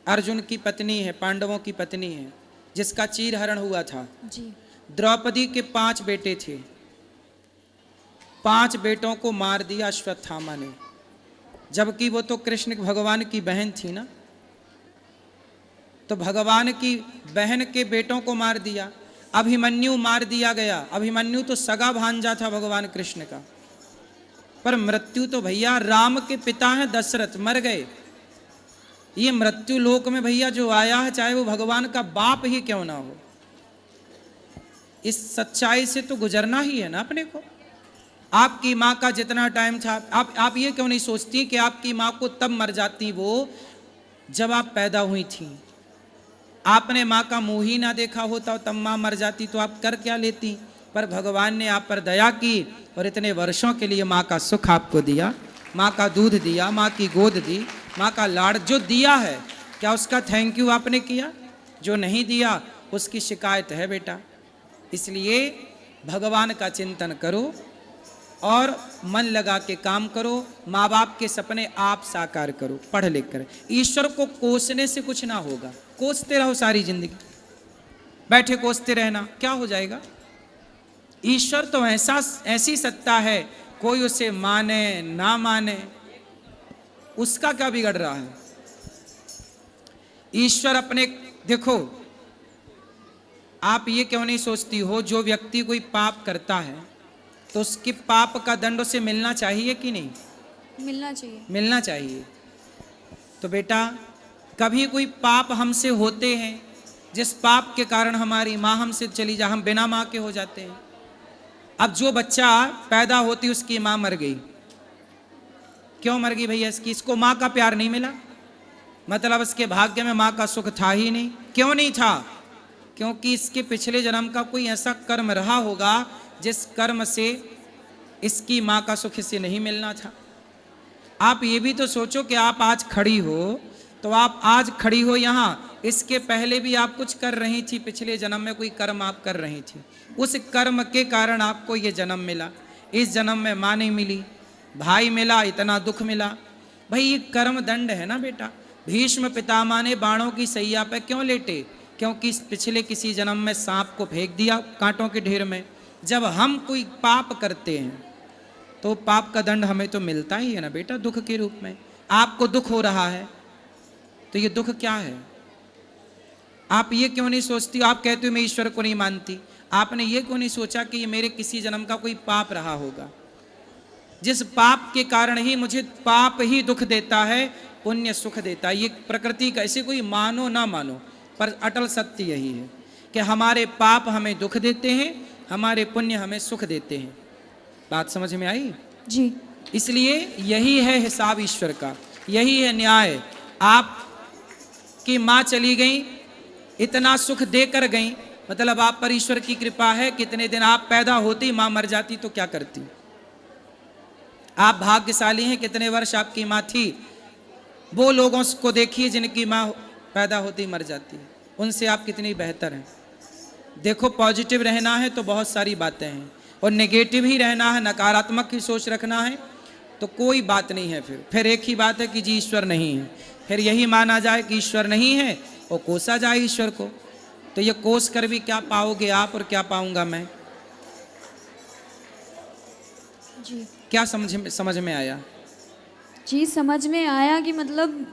अर्जुन की पत्नी है, पांडवों की पत्नी है, जिसका चीरहरण हुआ था। जी। द्रौपदी के 5 बेटे थे, 5 बेटों को मार दिया अश्वत्थामा ने, जबकि वो तो कृष्ण भगवान की बहन थी ना। तो भगवान की बहन के बेटों को मार दिया। अभिमन्यु मार दिया गया, अभिमन्यु तो सगा भांजा था भगवान कृष्ण का, पर मृत्यु तो भैया राम के पिता हैं दशरथ, मर गए। ये मृत्यु लोक में भैया जो आया है, चाहे वो भगवान का बाप ही क्यों ना हो, इस सच्चाई से तो गुजरना ही है ना अपने को। आपकी माँ का जितना टाइम था, आप ये क्यों नहीं सोचती कि आपकी माँ को तब मर जाती वो जब आप पैदा हुई थी? आपने माँ का मुंह ही ना देखा होता तब माँ मर जाती तो आप कर क्या लेती? पर भगवान ने आप पर दया की और इतने वर्षों के लिए माँ का सुख आपको दिया, माँ का दूध दिया, माँ की गोद दी, माँ का लाड़ जो दिया है, क्या उसका थैंक यू आपने किया? जो नहीं दिया उसकी शिकायत है बेटा। इसलिए भगवान का चिंतन करो और मन लगा के काम करो, माँ बाप के सपने आप साकार करो पढ़ लिख कर। ईश्वर को कोसने से कुछ ना होगा, कोसते रहो सारी जिंदगी, बैठे कोसते रहना, क्या हो जाएगा? ईश्वर तो ऐसी सत्ता है, कोई उसे माने ना माने उसका क्या बिगड़ रहा है? ईश्वर अपने, देखो आप ये क्यों नहीं सोचती हो, जो व्यक्ति कोई पाप करता है तो उसके पाप का दंड उसे मिलना चाहिए कि नहीं? मिलना चाहिए। मिलना चाहिए। तो बेटा कभी कोई पाप हमसे होते हैं जिस पाप के कारण हमारी माँ हमसे चली जा, हम बिना माँ के हो जाते हैं। अब जो बच्चा पैदा होती उसकी माँ मर गई, क्यों मर गई भैया? इसको माँ का प्यार नहीं मिला, मतलब इसके भाग्य में माँ का सुख था ही नहीं। क्यों नहीं था? क्योंकि इसके पिछले जन्म का कोई ऐसा कर्म रहा होगा जिस कर्म से इसकी माँ का सुख इसे नहीं मिलना था। आप ये भी तो सोचो कि आप आज खड़ी हो, तो आप आज खड़ी हो यहाँ, इसके पहले भी आप कुछ कर रही थी, पिछले जन्म में कोई कर्म आप कर रही थी, उस कर्म के कारण आपको ये जन्म मिला। इस जन्म में माँ नहीं मिली, भाई मिला, इतना दुख मिला। भाई ये कर्म दंड है ना बेटा। भीष्म पितामह ने बाणों की सैया पे क्यों लेटे? क्योंकि पिछले किसी जन्म में सांप को फेंक दिया कांटों के ढेर में। जब हम कोई पाप करते हैं तो पाप का दंड हमें तो मिलता ही है ना बेटा, दुख के रूप में। आपको दुख हो रहा है तो ये दुख क्या है? आप ये क्यों नहीं सोचती? आप कहते हो मैं ईश्वर को नहीं मानती, आपने ये क्यों नहीं सोचा कि ये मेरे किसी जन्म का कोई पाप रहा होगा, जिस पाप के कारण ही मुझे पाप ही दुख देता है, पुण्य सुख देता है। ये प्रकृति का, ऐसे कोई मानो ना मानो पर अटल सत्य यही है कि हमारे पाप हमें दुख देते हैं, हमारे पुण्य हमें सुख देते हैं। बात समझ में आई? जी। इसलिए यही है हिसाब ईश्वर का, यही है न्याय। आप की माँ चली गई, इतना सुख देकर गई, मतलब आप पर ईश्वर की कृपा है। कितने दिन आप पैदा होती माँ मर जाती तो क्या करती? आप भाग्यशाली हैं, कितने वर्ष आपकी माँ थी। वो लोगों को देखिए जिनकी माँ पैदा होती मर जाती है, उनसे आप कितनी बेहतर हैं। देखो, पॉजिटिव रहना है तो बहुत सारी बातें हैं, और नेगेटिव ही रहना है, नकारात्मक की सोच रखना है तो कोई बात नहीं है। फिर एक ही बात है कि जी ईश्वर नहीं है। फिर यही माना जाए कि ईश्वर नहीं है और कोसा जाए ईश्वर को, तो ये कोस कर भी क्या पाओगे आप और क्या पाऊंगा मैं? जी। क्या समझ में आया? जी समझ में आया कि मतलब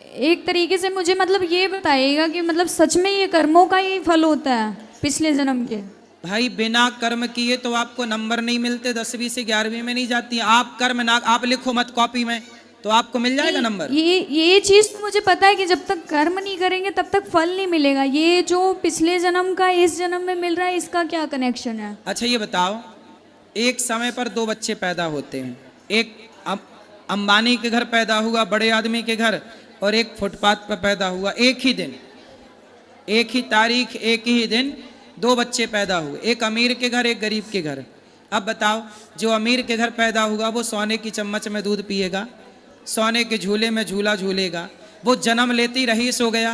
एक तरीके से मुझे मतलब ये बताइएगा कि मतलब सच में ये कर्मों का ही फल होता है पिछले जन्म के? भाई बिना कर्म किए तो आपको नंबर नहीं मिलते, 10वीं से 11वीं में नहीं जाती। आप कर्म ना, आप लिखो मत कॉपी में तो आपको मिल जाएगा नंबर। ये चीज़ तो मुझे पता है कि जब तक कर्म नहीं करेंगे तब तक फल नहीं मिलेगा। ये जो पिछले जन्म का इस जन्म में मिल रहा है, इसका क्या कनेक्शन है? अच्छा ये बताओ, एक समय पर 2 बच्चे पैदा होते हैं, एक अंबानी के घर पैदा हुआ, बड़े आदमी के घर, और एक फुटपाथ पर पैदा हुआ। एक ही दिन, एक ही तारीख, एक ही दिन 2 बच्चे पैदा हुए, एक अमीर के घर, एक गरीब के घर। अब बताओ, जो अमीर के घर पैदा हुआ वो सोने की चम्मच में दूध पिएगा, सोने के झूले में झूला झूलेगा, वो जन्म लेती रईस हो गया।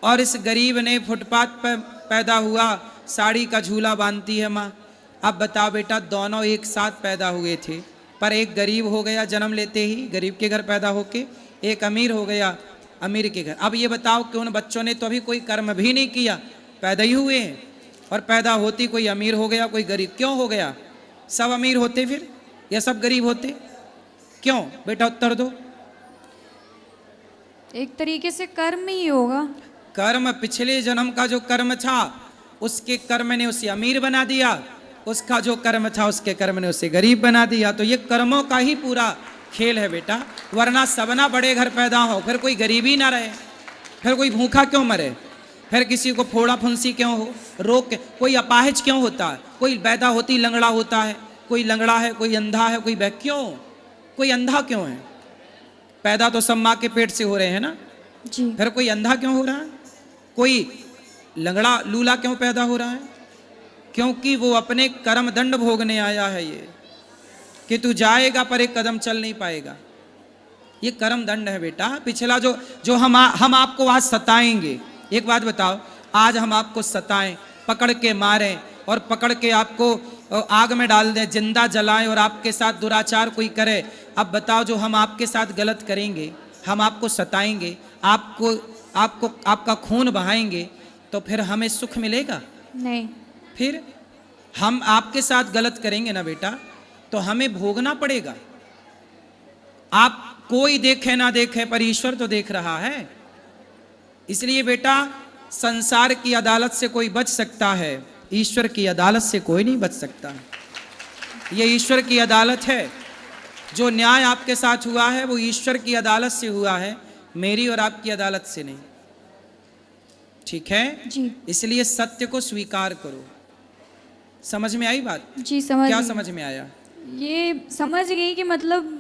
और इस गरीब ने फुटपाथ पर पैदा हुआ, साड़ी का झूला बांधती है माँ। अब बताओ बेटा, दोनों एक साथ पैदा हुए थे, पर एक गरीब हो गया जन्म लेते ही, गरीब के घर पैदा होके, एक अमीर हो गया अमीर के घर। अब ये बताओ कि उन बच्चों ने तो अभी कोई कर्म भी नहीं किया, पैदा ही हुए हैं, और पैदा होती कोई अमीर हो गया कोई गरीब। क्यों हो गया? सब अमीर होते फिर या सब गरीब होते? क्यों बेटा, उत्तर दो। एक तरीके से कर्म ही होगा। कर्म, पिछले जन्म का जो कर्म था उसके कर्म ने उसे अमीर बना दिया, उसका जो कर्म था उसके कर्म ने उसे गरीब बना दिया। तो ये कर्मों का ही पूरा खेल है बेटा, वरना सबना बड़े घर पैदा हो, फिर कोई गरीबी ना रहे, फिर कोई भूखा क्यों मरे, फिर किसी को फोड़ा फुंसी क्यों हो, रोग, कोई अपाहिज क्यों होता है, कोई पैदा होती लंगड़ा होता है, कोई लंगड़ा है, कोई अंधा है, कोई क्यों, कोई अंधा क्यों है? पैदा तो सब माँ के पेट से हो रहे हैं ना जी। फिर कोई अंधा क्यों हो रहा है? कोई लंगड़ा लूला क्यों पैदा हो रहा है? क्योंकि वो अपने कर्म दंड भोगने आया है, ये कि तू जाएगा पर एक कदम चल नहीं पाएगा। ये कर्म दंड है बेटा। पिछला जो हम आपको आज सताएंगे, एक बात बताओ, आज हम आपको सताएं, पकड़ के मारें और पकड़ के आपको आग में डाल दें, जिंदा जलाएं और आपके साथ दुराचार कोई करे, अब बताओ जो हम आपके साथ गलत करेंगे, हम आपको सताएंगे, आपको आपका खून बहाएंगे, तो फिर हमें सुख मिलेगा? नहीं। फिर हम आपके साथ गलत करेंगे ना बेटा, तो हमें भोगना पड़ेगा। आप कोई देखे ना देखे पर ईश्वर तो देख रहा है। इसलिए बेटा, संसार की अदालत से कोई बच सकता है, ईश्वर की अदालत से कोई नहीं बच सकता। ये ईश्वर की अदालत है। जो न्याय आपके साथ हुआ है वो ईश्वर की अदालत से हुआ है। मेरी और आपकी अदालत से नहीं, ठीक है जी इसलिए सत्य को स्वीकार करो। समझ में आई बात? जी समझ क्या गई। समझ में आया? ये समझ गई कि मतलब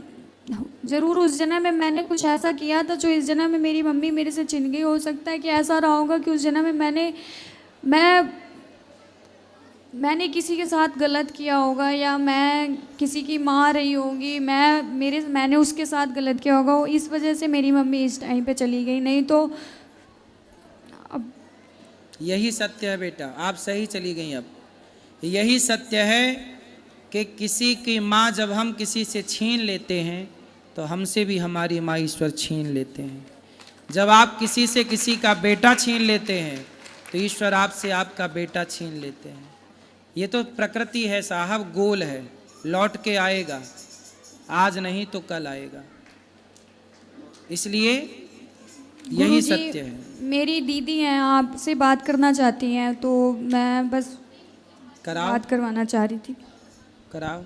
ज़रूर उस जन्म में मैंने कुछ ऐसा किया था जो इस जन्म में मेरी मम्मी मेरे से छिन गई। हो सकता है कि ऐसा रहा होगा कि उस जन्म में मैंने किसी के साथ गलत किया होगा, या मैं किसी की माँ रही होगी, मैंने उसके साथ गलत किया होगा, इस वजह से मेरी मम्मी इस टाइम पे चली गई। नहीं तो अब यही सत्य है बेटा, आप सही चली गई। अब यही सत्य है कि किसी की माँ जब हम किसी से छीन लेते हैं तो हमसे भी हमारी माँ ईश्वर छीन लेते हैं। जब आप किसी से किसी का बेटा छीन लेते हैं तो ईश्वर आपसे आपका बेटा छीन लेते हैं। ये तो प्रकृति है साहब, गोल है, लौट के आएगा, आज नहीं तो कल आएगा। इसलिए यही गुरुजी, सत्य है। मेरी दीदी हैं, आपसे बात करना चाहती हैं, तो मैं बस कराओ बात करवाना चाह रही थी। कराओ।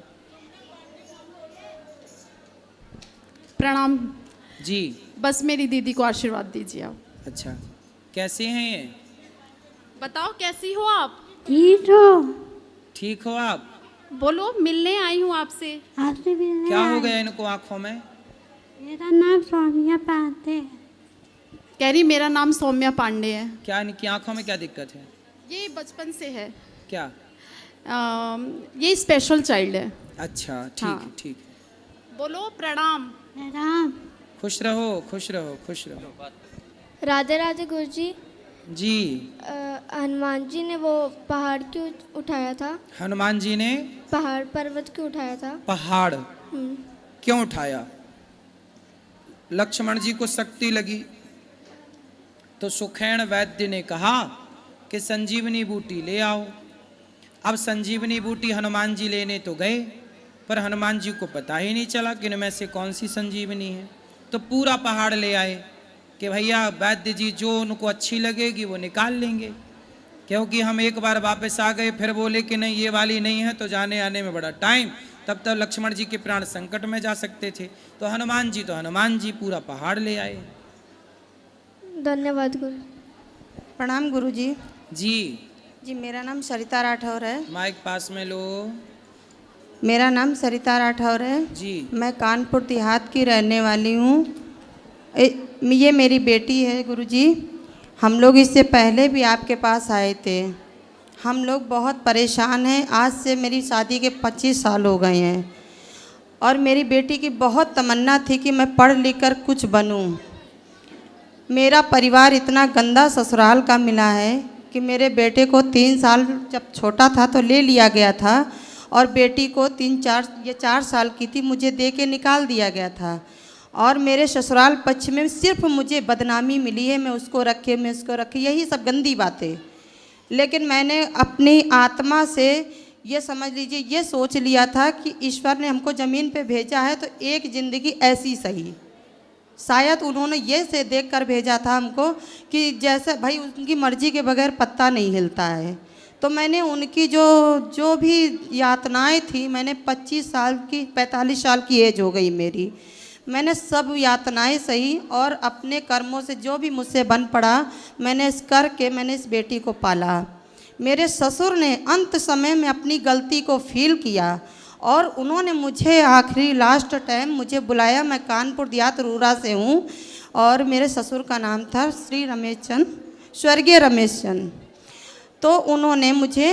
प्रणाम जी बस मेरी दीदी को आशीर्वाद दीजिए आप। अच्छा, कैसे हैं ये? बताओ कैसी हो आप? ठीक हो? ठीक हो आप? बोलो, मिलने आई हूँ आपसे। आपसे मिलने क्या हो आई। गया इनको आंखों में? मेरा नाम सौम्या पांडे है। कह रही मेरा नाम सौम्या पांडे है। क्या इनकी आंखों में क्या दिक्कत है? ये बचपन से है। क्या? ये स्पेशल चाइल्ड है। अच्छा ठीक हाँ। है ठीक है। बोलो प्रणाम। प्रणाम। खुश रहो खुश रहो खुश रहो। राधे राधे गुरुजी। जी हनुमान जी ने वो पहाड़ क्यों उठाया था? हनुमान जी ने पहाड़ पर्वत क्यों उठाया था? पहाड़ क्यों उठाया? लक्ष्मण जी को शक्ति लगी तो सुखैन वैद्य ने कहा कि संजीवनी बूटी ले आओ। अब संजीवनी बूटी हनुमान जी लेने तो गए, पर हनुमान जी को पता ही नहीं चला कि इनमें से कौन सी संजीवनी है। तो पूरा पहाड़ ले आए कि भैया वैद्य जी जो उनको अच्छी लगेगी वो निकाल लेंगे, क्योंकि हम एक बार वापस आ गए फिर बोले कि नहीं ये वाली नहीं है तो जाने आने में बड़ा टाइम, तब तक लक्ष्मण जी के प्राण संकट में जा सकते थे। तो हनुमान जी पूरा पहाड़ ले आए। धन्यवाद गुरु। प्रणाम गुरुजी। जी जी मेरा नाम सरिता राठौर है। माइक पास में लो। मेरा नाम सरिता राठौर है जी। मैं कानपुर देहात की रहने वाली हूँ। ये मेरी बेटी है गुरुजी। हम लोग इससे पहले भी आपके पास आए थे। हम लोग बहुत परेशान हैं। आज से मेरी शादी के 25 साल हो गए हैं और मेरी बेटी की बहुत तमन्ना थी कि मैं पढ़ लिख कर कुछ बनूं। मेरा परिवार इतना गंदा ससुराल का मिला है कि मेरे बेटे को 3 साल जब छोटा था तो ले लिया गया था और बेटी को 4 साल की थी मुझे दे के निकाल दिया गया था। और मेरे ससुराल पक्ष में सिर्फ मुझे बदनामी मिली है, मैं उसको रखे, यही सब गंदी बातें। लेकिन मैंने अपनी आत्मा से ये समझ लीजिए, ये सोच लिया था कि ईश्वर ने हमको ज़मीन पे भेजा है तो एक ज़िंदगी ऐसी सही। शायद उन्होंने ये से देख कर भेजा था हमको कि जैसे भाई उनकी मर्जी के बगैर पत्ता नहीं हिलता है। तो मैंने उनकी जो भी यातनाएं थी, मैंने 45 साल की एज हो गई मेरी, मैंने सब यातनाएं सही और अपने कर्मों से जो भी मुझसे बन पड़ा मैंने इस बेटी को पाला। मेरे ससुर ने अंत समय में अपनी गलती को फील किया और उन्होंने मुझे आखिरी लास्ट टाइम मुझे बुलाया। मैं कानपुर देहात रूरा से हूँ और मेरे ससुर का नाम था श्री रमेश चंद, स्वर्गीय रमेश चंद। तो उन्होंने मुझे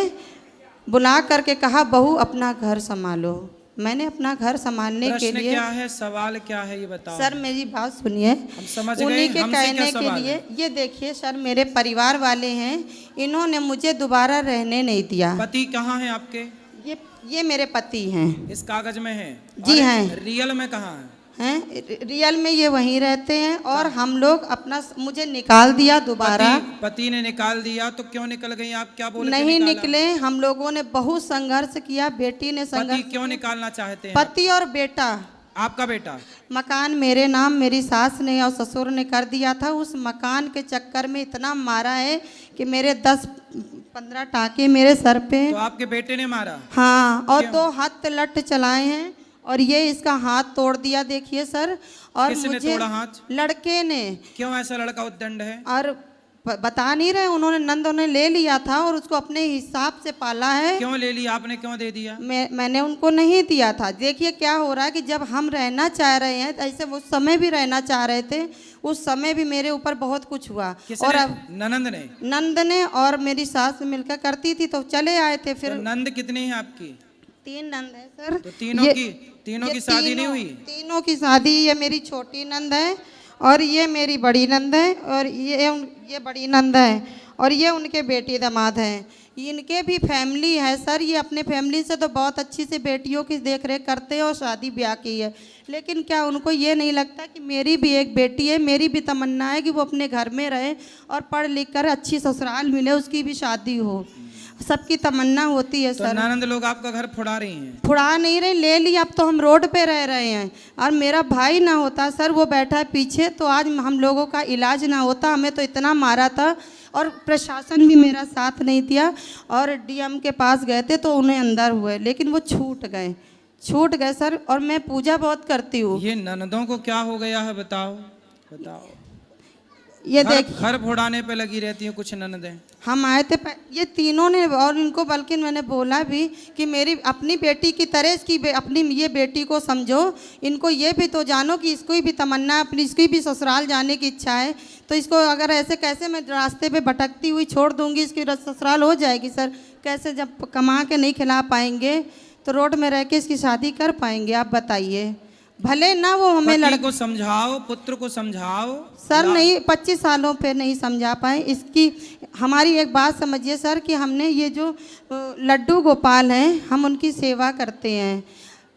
बुला करके कहा बहू अपना घर संभालो। मैंने अपना घर संभालने के लिए, क्या है सवाल क्या है ये बताओ। सर मेरी बात सुनिए। हम समझ गए, उन्हीं के हमसे कहने क्या के सवाल लिए है? ये देखिए सर, मेरे परिवार वाले हैं, इन्होंने मुझे दोबारा रहने नहीं दिया। पति कहाँ है आपके? ये मेरे पति हैं। इस कागज में है? जी और हैं। रियल में कहाँ है? हैं रियल में ये वहीं रहते हैं और हम लोग मुझे निकाल दिया दोबारा। पति ने निकाल दिया तो क्यों निकल गई आप? क्या बोल के नहीं निकाला? निकले, हम लोगों ने बहुत संघर्ष किया, बेटी ने पति संघर्ष। क्यों निकालना चाहते हैं? पति और बेटा। आपका बेटा? मकान मेरे नाम मेरी सास ने और ससुर ने कर दिया था। उस मकान के चक्कर में इतना मारा है कि मेरे 10-15 टाके मेरे सर पे। तो आपके बेटे ने मारा? हाँ, और 2 हाथ लट चलाए हैं और ये इसका हाथ तोड़ दिया, देखिए सर। और किसने मुझे तोड़ा हाथ? लड़के ने। क्यों ऐसा लड़का उद्दंड है? और बता नहीं रहे, उन्होंने नंद उन्हें ले लिया था और उसको अपने हिसाब से पाला है। क्यों ले लिया आपने, क्यों दे दिया? मैंने उनको नहीं दिया था। देखिए क्या हो रहा है कि जब हम रहना चाह रहे हैं, ऐसे वो समय भी रहना चाह रहे थे, उस समय भी मेरे ऊपर बहुत कुछ हुआ। और अब नंद ने और मेरी सास मिलकर करती थी, तो चले आए थे। फिर तो नंद कितनी है आपकी? 3 नंद है सर। तो तीनों की शादी नहीं हुई? तीनों की शादी, ये मेरी छोटी नंद है और ये मेरी बड़ी नंद है और ये बड़ी नंद है और ये उनके बेटी दामाद हैं। इनके भी फैमिली है सर। ये अपने फैमिली से तो बहुत अच्छी से बेटियों की देख रेख करते हैं और शादी ब्याह की है, लेकिन क्या उनको ये नहीं लगता कि मेरी भी एक बेटी है, मेरी भी तमन्ना है कि वो अपने घर में रहे और पढ़ लिख कर अच्छी ससुराल मिले, उसकी भी शादी हो। सबकी तमन्ना होती है तो सर। ननंद लोग आपका घर फुड़ा रही हैं? फुड़ा नहीं रहे, ले लिया। अब तो हम रोड पे रह रहे हैं। और मेरा भाई ना होता सर, वो बैठा है पीछे, तो आज हम लोगों का इलाज ना होता। हमें तो इतना मारा था और प्रशासन भी मेरा साथ नहीं दिया। और डीएम के पास गए थे तो उन्हें अंदर हुए, लेकिन वो छूट गए सर। और मैं पूजा बहुत करती हूँ। ये ननदों को क्या हो गया है, बताओ। ये देख, घर फोड़ाने पे लगी रहती हैं कुछ ननदें। हम आए थे ये तीनों ने, और इनको बल्कि मैंने बोला भी कि मेरी अपनी बेटी की तरह इसकी अपनी ये बेटी को समझो, इनको ये भी तो जानो कि इसको भी तमन्ना, अपनी इसकी भी ससुराल जाने की इच्छा है। तो इसको अगर ऐसे कैसे मैं रास्ते पे भटकती हुई छोड़ दूंगी, इसकी ससुराल हो जाएगी सर कैसे? जब कमा के नहीं खिला पाएंगे तो रोड में रह के इसकी शादी कर पाएंगे? आप बताइए। भले ना वो हमें लड़के को समझाओ, पुत्र को समझाओ सर। नहीं, 25 सालों पे नहीं समझा पाए। इसकी हमारी एक बात समझिए सर कि हमने ये जो लड्डू गोपाल हैं, हम उनकी सेवा करते हैं।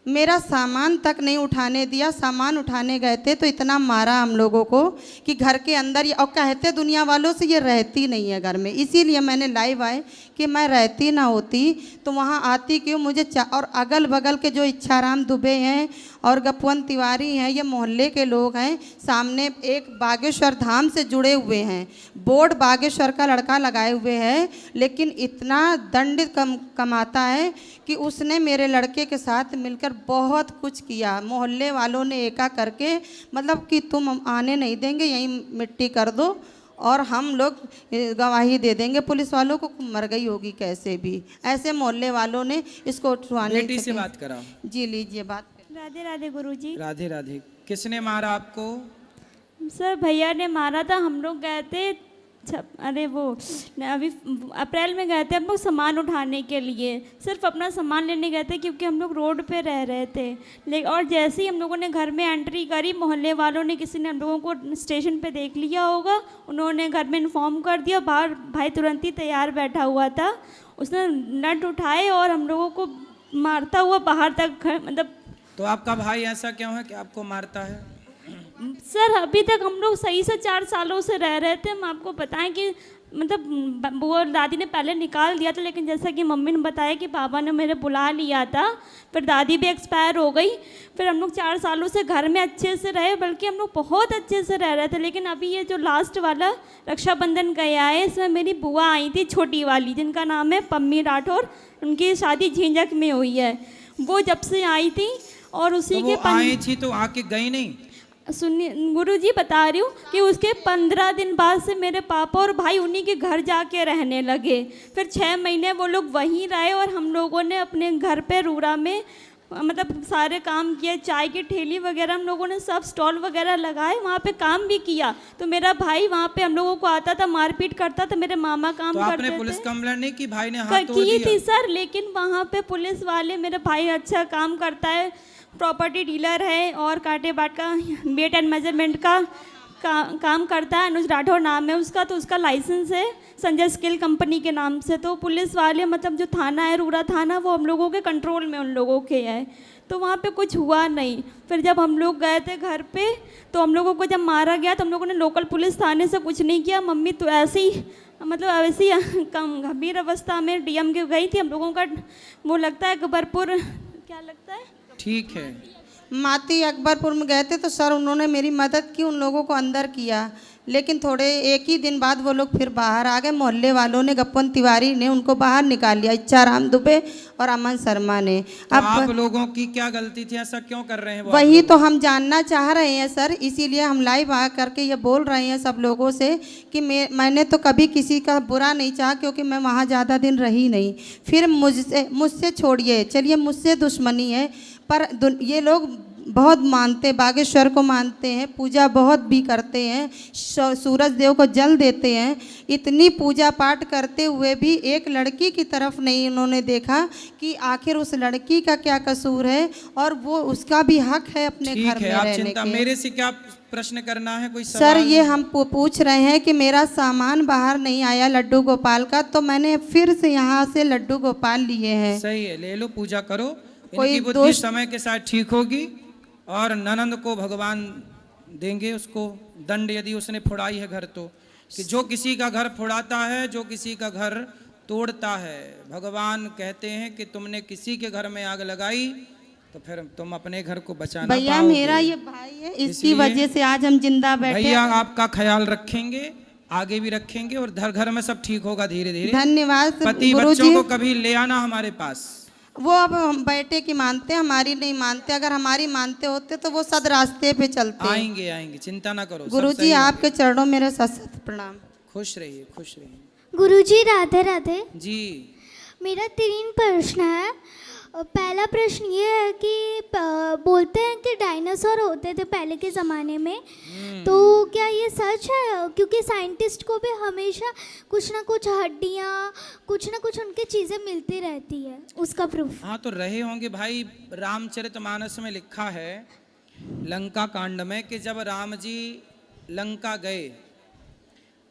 मेरा सामान तक नहीं उठाने दिया। सामान उठाने गए थे तो इतना मारा हम लोगों को कि घर के अंदर, और कहते दुनिया वालों से ये रहती नहीं है घर में। इसीलिए मैंने लाइव आए कि मैं रहती ना होती तो वहाँ आती क्यों मुझे। और अगल बगल के जो इच्छाराम दुबे हैं और गपवंत तिवारी हैं, ये मोहल्ले के लोग हैं। सामने एक बागेश्वर धाम से जुड़े हुए हैं, बोर्ड बागेश्वर का लड़का लगाए हुए हैं, लेकिन इतना दंड कमाता है कि उसने मेरे लड़के के साथ मिलकर बहुत कुछ किया। मोहल्ले वालों ने एका करके, मतलब कि तुम आने नहीं देंगे, यहीं मिट्टी कर दो और हम लोग गवाही दे देंगे पुलिस वालों को, मर गई होगी कैसे भी। ऐसे मोहल्ले वालों ने इसको उठवाने। बेटी से बात कराओ जी, लीजिए बात। राधे राधे गुरुजी। राधे राधे। किसने मारा आपको? सर भैया ने मारा था। हम लोग गए थे अरे वो अभी अप्रैल में गए थे हम लोग सामान उठाने के लिए, सिर्फ अपना सामान लेने गए थे क्योंकि हम लोग रोड पे रह रहे थे। और जैसे ही हम लोगों ने घर में एंट्री करी, मोहल्ले वालों ने, किसी ने हम लोगों को स्टेशन पे देख लिया होगा, उन्होंने घर में इन्फॉर्म कर दिया। बाहर भाई तुरंत ही तैयार बैठा हुआ था, उसने नट उठाए और हम लोगों को मारता हुआ बाहर तक, मतलब। तो आपका भाई ऐसा क्यों है कि आपको मारता है? सर अभी तक हम लोग सही से 4 सालों से रह रहे थे। हम आपको बताएं कि मतलब वो दादी ने पहले निकाल दिया था, लेकिन जैसा कि मम्मी ने बताया कि पापा ने मेरे बुला लिया था, फिर दादी भी एक्सपायर हो गई। फिर हम लोग 4 सालों से घर में अच्छे से रहे, बल्कि हम लोग बहुत अच्छे से रह रहे थे। लेकिन अभी ये जो लास्ट वाला रक्षाबंधन गया है, इसमें मेरी बुआ आई थी छोटी वाली, जिनका नाम है पम्मी राठौर। उनकी शादी झींझक में हुई है। वो जब से आई थी और उसी तो के आई थी तो आके गई नहीं? सुनिए गुरुजी, बता रही हूँ कि उसके 15 दिन बाद से मेरे पापा और भाई उन्हीं के घर जाके रहने लगे। फिर 6 महीने वो लोग वहीं रहे और हम लोगों ने अपने घर पे रूरा में मतलब सारे काम किए। चाय की ठेली वगैरह हम लोगों ने सब स्टॉल वगैरह लगाए, वहाँ पे काम भी किया। तो मेरा भाई वहाँ पे हम लोगों को आता था, मारपीट करता था। मेरे मामा काम तो करते थे। आपने पुलिस कंप्लेंट नहीं की? भाई ने हाथ तोड़ दिया? की थी सर, लेकिन वहाँ पे पुलिस वाले, मेरा भाई अच्छा काम करता है, प्रॉपर्टी डीलर है और कांटे बाट का वेट एंड मेजरमेंट का काम करता है। अनुज राठौर नाम है उसका। तो उसका लाइसेंस है संजय स्किल कंपनी के नाम से। तो पुलिस वाले, मतलब जो थाना है रूरा थाना, वो हम लोगों के कंट्रोल में उन लोगों के है। तो वहाँ पे कुछ हुआ नहीं। फिर जब हम लोग गए थे घर पे, तो हम लोगों को जब मारा गया तो हम लोगों ने लोकल पुलिस थाने से कुछ नहीं किया। मम्मी तो ऐसे ही, मतलब ऐसी कम गंभीर अवस्था में डीएम के गई थी। हम लोगों का वो लगता है गबरपुर, क्या लगता है, ठीक है। माती अकबरपुर में गए थे तो सर उन्होंने मेरी मदद की, उन लोगों को अंदर किया, लेकिन थोड़े एक ही दिन बाद वो लोग फिर बाहर आ गए। मोहल्ले वालों ने, गप्पन तिवारी ने उनको बाहर निकाल लिया, इच्छाराम दुबे और अमन शर्मा ने। तो आप लोगों की क्या गलती थी, ऐसा क्यों कर रहे हैं वो? वही तो हम जानना चाह रहे हैं सर, इसीलिए हम लाइव आ करके ये बोल रहे हैं सब लोगों से कि मैंने तो कभी किसी का बुरा नहीं चाहा, क्योंकि मैं वहाँ ज़्यादा दिन रही नहीं। फिर मुझसे छोड़िए, चलिए मुझसे दुश्मनी है, पर ये लोग बहुत मानते, बागेश्वर को मानते हैं, पूजा बहुत भी करते हैं, सूरज देव को जल देते हैं। इतनी पूजा पाठ करते हुए भी एक लड़की की तरफ नहीं उन्होंने देखा कि आखिर उस लड़की का क्या कसूर है, और वो उसका भी हक है अपने घर में रहने के। मेरे से क्या प्रश्न करना है, कोई सवाल? सर ये हम पूछ रहे हैं कि मेरा सामान बाहर नहीं आया लड्डू गोपाल का, तो मैंने फिर से यहाँ से लड्डू गोपाल लिए हैं। सही है, ले लो, पूजा करो, इनकी बुद्धि समय के साथ ठीक होगी, और ननंद को भगवान देंगे उसको दंड, यदि उसने फोड़ाई है घर तो, कि जो किसी का घर फोड़ाता है, जो किसी का घर तोड़ता है, भगवान कहते हैं कि तुमने किसी के घर में आग लगाई तो फिर तुम अपने घर को बचाना पाओगे। भैया मेरा ये भाई है, इसकी वजह से आज हम जिंदा बैठे। भैया आपका ख्याल रखेंगे, आगे भी रखेंगे, और घर में सब ठीक होगा धीरे धीरे। धन्यवाद। पति बच्चों को कभी ले आना हमारे पास। वो अब हम बेटे की मानते, हमारी नहीं मानते। अगर हमारी मानते होते तो वो सद रास्ते पे चलते। आएंगे आएंगे, चिंता ना करो। गुरुजी आपके चरणों मेरे सत प्रणाम। खुश रहिए, खुश रहिए। गुरुजी राधे राधे जी। मेरा 3 प्रश्न है। पहला प्रश्न ये है कि बोलते हैं कि डायनासोर होते थे पहले के ज़माने में, तो क्या ये सच है? क्योंकि साइंटिस्ट को भी हमेशा कुछ ना कुछ हड्डियाँ, कुछ ना कुछ उनकी चीज़ें मिलती रहती है, उसका प्रूफ। हाँ तो रहे होंगे भाई। रामचरितमानस में लिखा है लंका कांड में कि जब राम जी लंका गए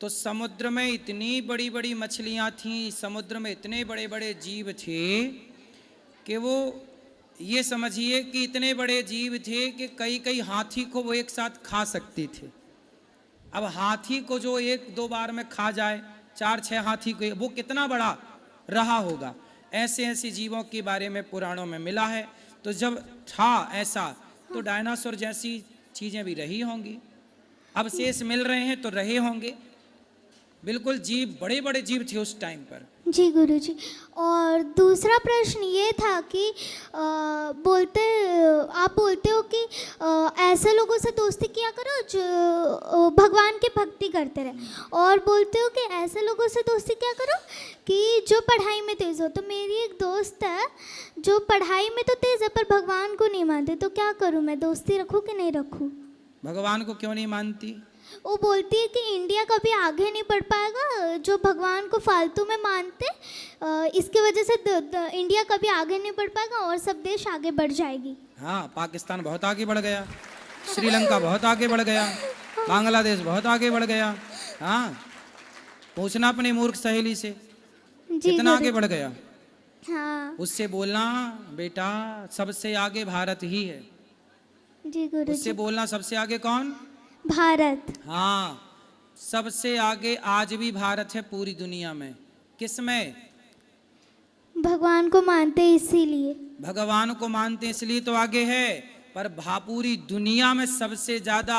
तो समुद्र में इतनी बड़ी बड़ी मछलियाँ थीं, समुद्र में इतने बड़े बड़े जीव थे कि वो ये समझिए कि इतने बड़े जीव थे कि कई कई हाथी को वो एक साथ खा सकते थे। अब हाथी को जो 1-2 बार में खा जाए, 4-6 हाथी को, वो कितना बड़ा रहा होगा। ऐसे ऐसे जीवों के बारे में पुराणों में मिला है। तो जब था ऐसा तो डायनासोर जैसी चीज़ें भी रही होंगी, अब शेष मिल रहे हैं तो रहे होंगे। बिल्कुल जीव, बड़े बड़े जीव थे उस टाइम पर। जी गुरुजी। और दूसरा प्रश्न ये था कि आप बोलते हो कि ऐसे लोगों से दोस्ती किया करो जो भगवान की भक्ति करते रहे, और बोलते हो कि ऐसे लोगों से दोस्ती किया करो कि जो पढ़ाई में तेज़ हो। तो मेरी एक दोस्त है जो पढ़ाई में तो तेज़ है पर भगवान को नहीं मानती, तो क्या करूँ मैं, दोस्ती रखूँ कि नहीं रखूँ? भगवान को क्यों नहीं मानती? वो बोलती है कि इंडिया कभी आगे नहीं बढ़ पाएगा जो भगवान को फालतू में मानते, इसकी वजह से इंडिया कभी आगे नहीं बढ़ पाएगा और सब देश आगे बढ़ जाएगी। हाँ, पाकिस्तान बहुत आगे बढ़ गया, श्रीलंका बहुत आगे बढ़ गया, बांग्लादेश बहुत आगे बढ़ गया। हाँ, पूछना अपनी मूर्ख सहेली से कितना आगे बढ़ गया। हाँ। उससे बोलना बेटा सबसे आगे भारत ही है। जी गुरुजी। उससे बोलना सबसे आगे कौन? भारत। हाँ, सबसे आगे आज भी भारत है पूरी दुनिया में। किसमें? भगवान को मानते इसीलिए। भगवान को मानते इसलिए तो आगे है, पर पूरी दुनिया में सबसे ज्यादा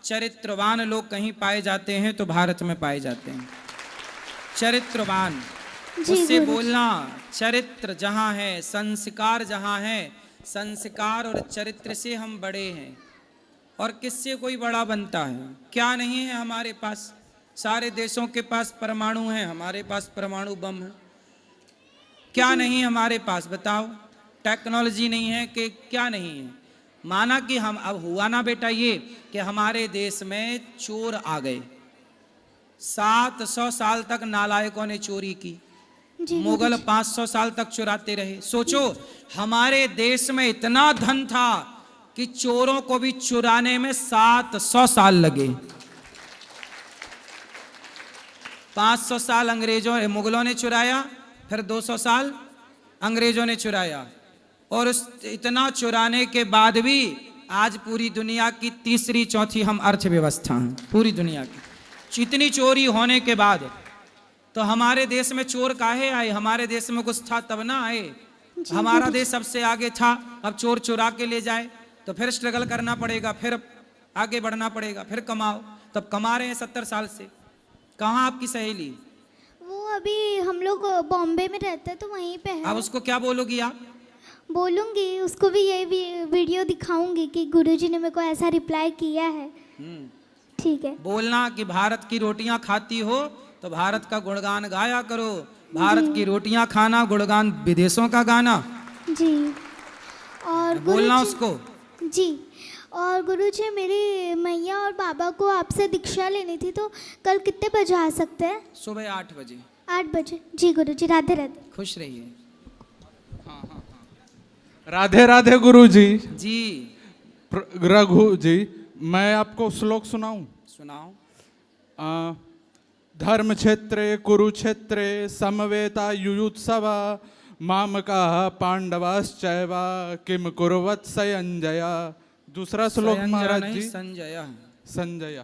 चरित्रवान लोग कहीं पाए जाते हैं तो भारत में पाए जाते हैं। चरित्रवान, उससे बोलना चरित्र जहाँ है, संस्कार जहाँ है, संस्कार और चरित्र से हम बड़े हैं। और किससे कोई बड़ा बनता है? क्या नहीं है हमारे पास? सारे देशों के पास परमाणु हैं, हमारे पास परमाणु बम है। क्या नहीं हमारे पास बताओ? टेक्नोलॉजी नहीं है कि क्या नहीं है? माना कि हम, अब हुआ ना बेटा ये कि हमारे देश में चोर आ गए, 700 साल तक नालायकों ने चोरी की, मुगल 500 साल तक चुराते रहे। सोचो हमारे देश में इतना धन था कि चोरों को भी चुराने में 700 साल लगे। 500 साल मुगलों ने चुराया, फिर 200 साल अंग्रेजों ने चुराया, और उस इतना चुराने के बाद भी आज पूरी दुनिया की तीसरी चौथी हम अर्थव्यवस्था हैं पूरी दुनिया की। इतनी चोरी होने के बाद तो हमारे देश में चोर काहे आए? हमारे देश में कुछ था तब ना आए। हमारा देश सबसे आगे था, अब चोर चुरा के ले जाए। तो फिर स्ट्रगल करना पड़ेगा, फिर आगे बढ़ना पड़ेगा, फिर कमाओ। तब कमा रहे हैं 70 साल से। कहाँ आपकी सहेली? वो अभी हम लोग बॉम्बे में रहते हैं तो वहीं पे है। अब उसको क्या बोलोगी आप? बोलूँगी, उसको भी ये वीडियो दिखाऊंगी कि गुरुजी ने मेरे को ऐसा रिप्लाई किया है। ठीक है। बोलना कि भारत की रोटियां खाती हो तो भारत का गुणगान गाया करो। भारत की रोटियां खाना, गुणगान विदेशों का गाना। जी। और बोलना गुरुजी- उसको। जी। और गुरुजी, मेरी मैया और बाबा को आपसे दीक्षा लेनी थी, तो कल कितने बजे आ सकते हैं? सुबह 8 बजे। 8 बजे। जी गुरुजी, राधे राधे। खुश रहिए। राधे राधे गुरु जी। जी। रघु जी, मैं आपको श्लोक सुनाऊं? सुनाओ। धर्म क्षेत्रे कुरुक्षेत्रे समवेता युयुत्सवा मामका पांडवाश्चैवा किम कुर्वत् संजय। दूसरा श्लोक महाराज जी। संजय। संजय।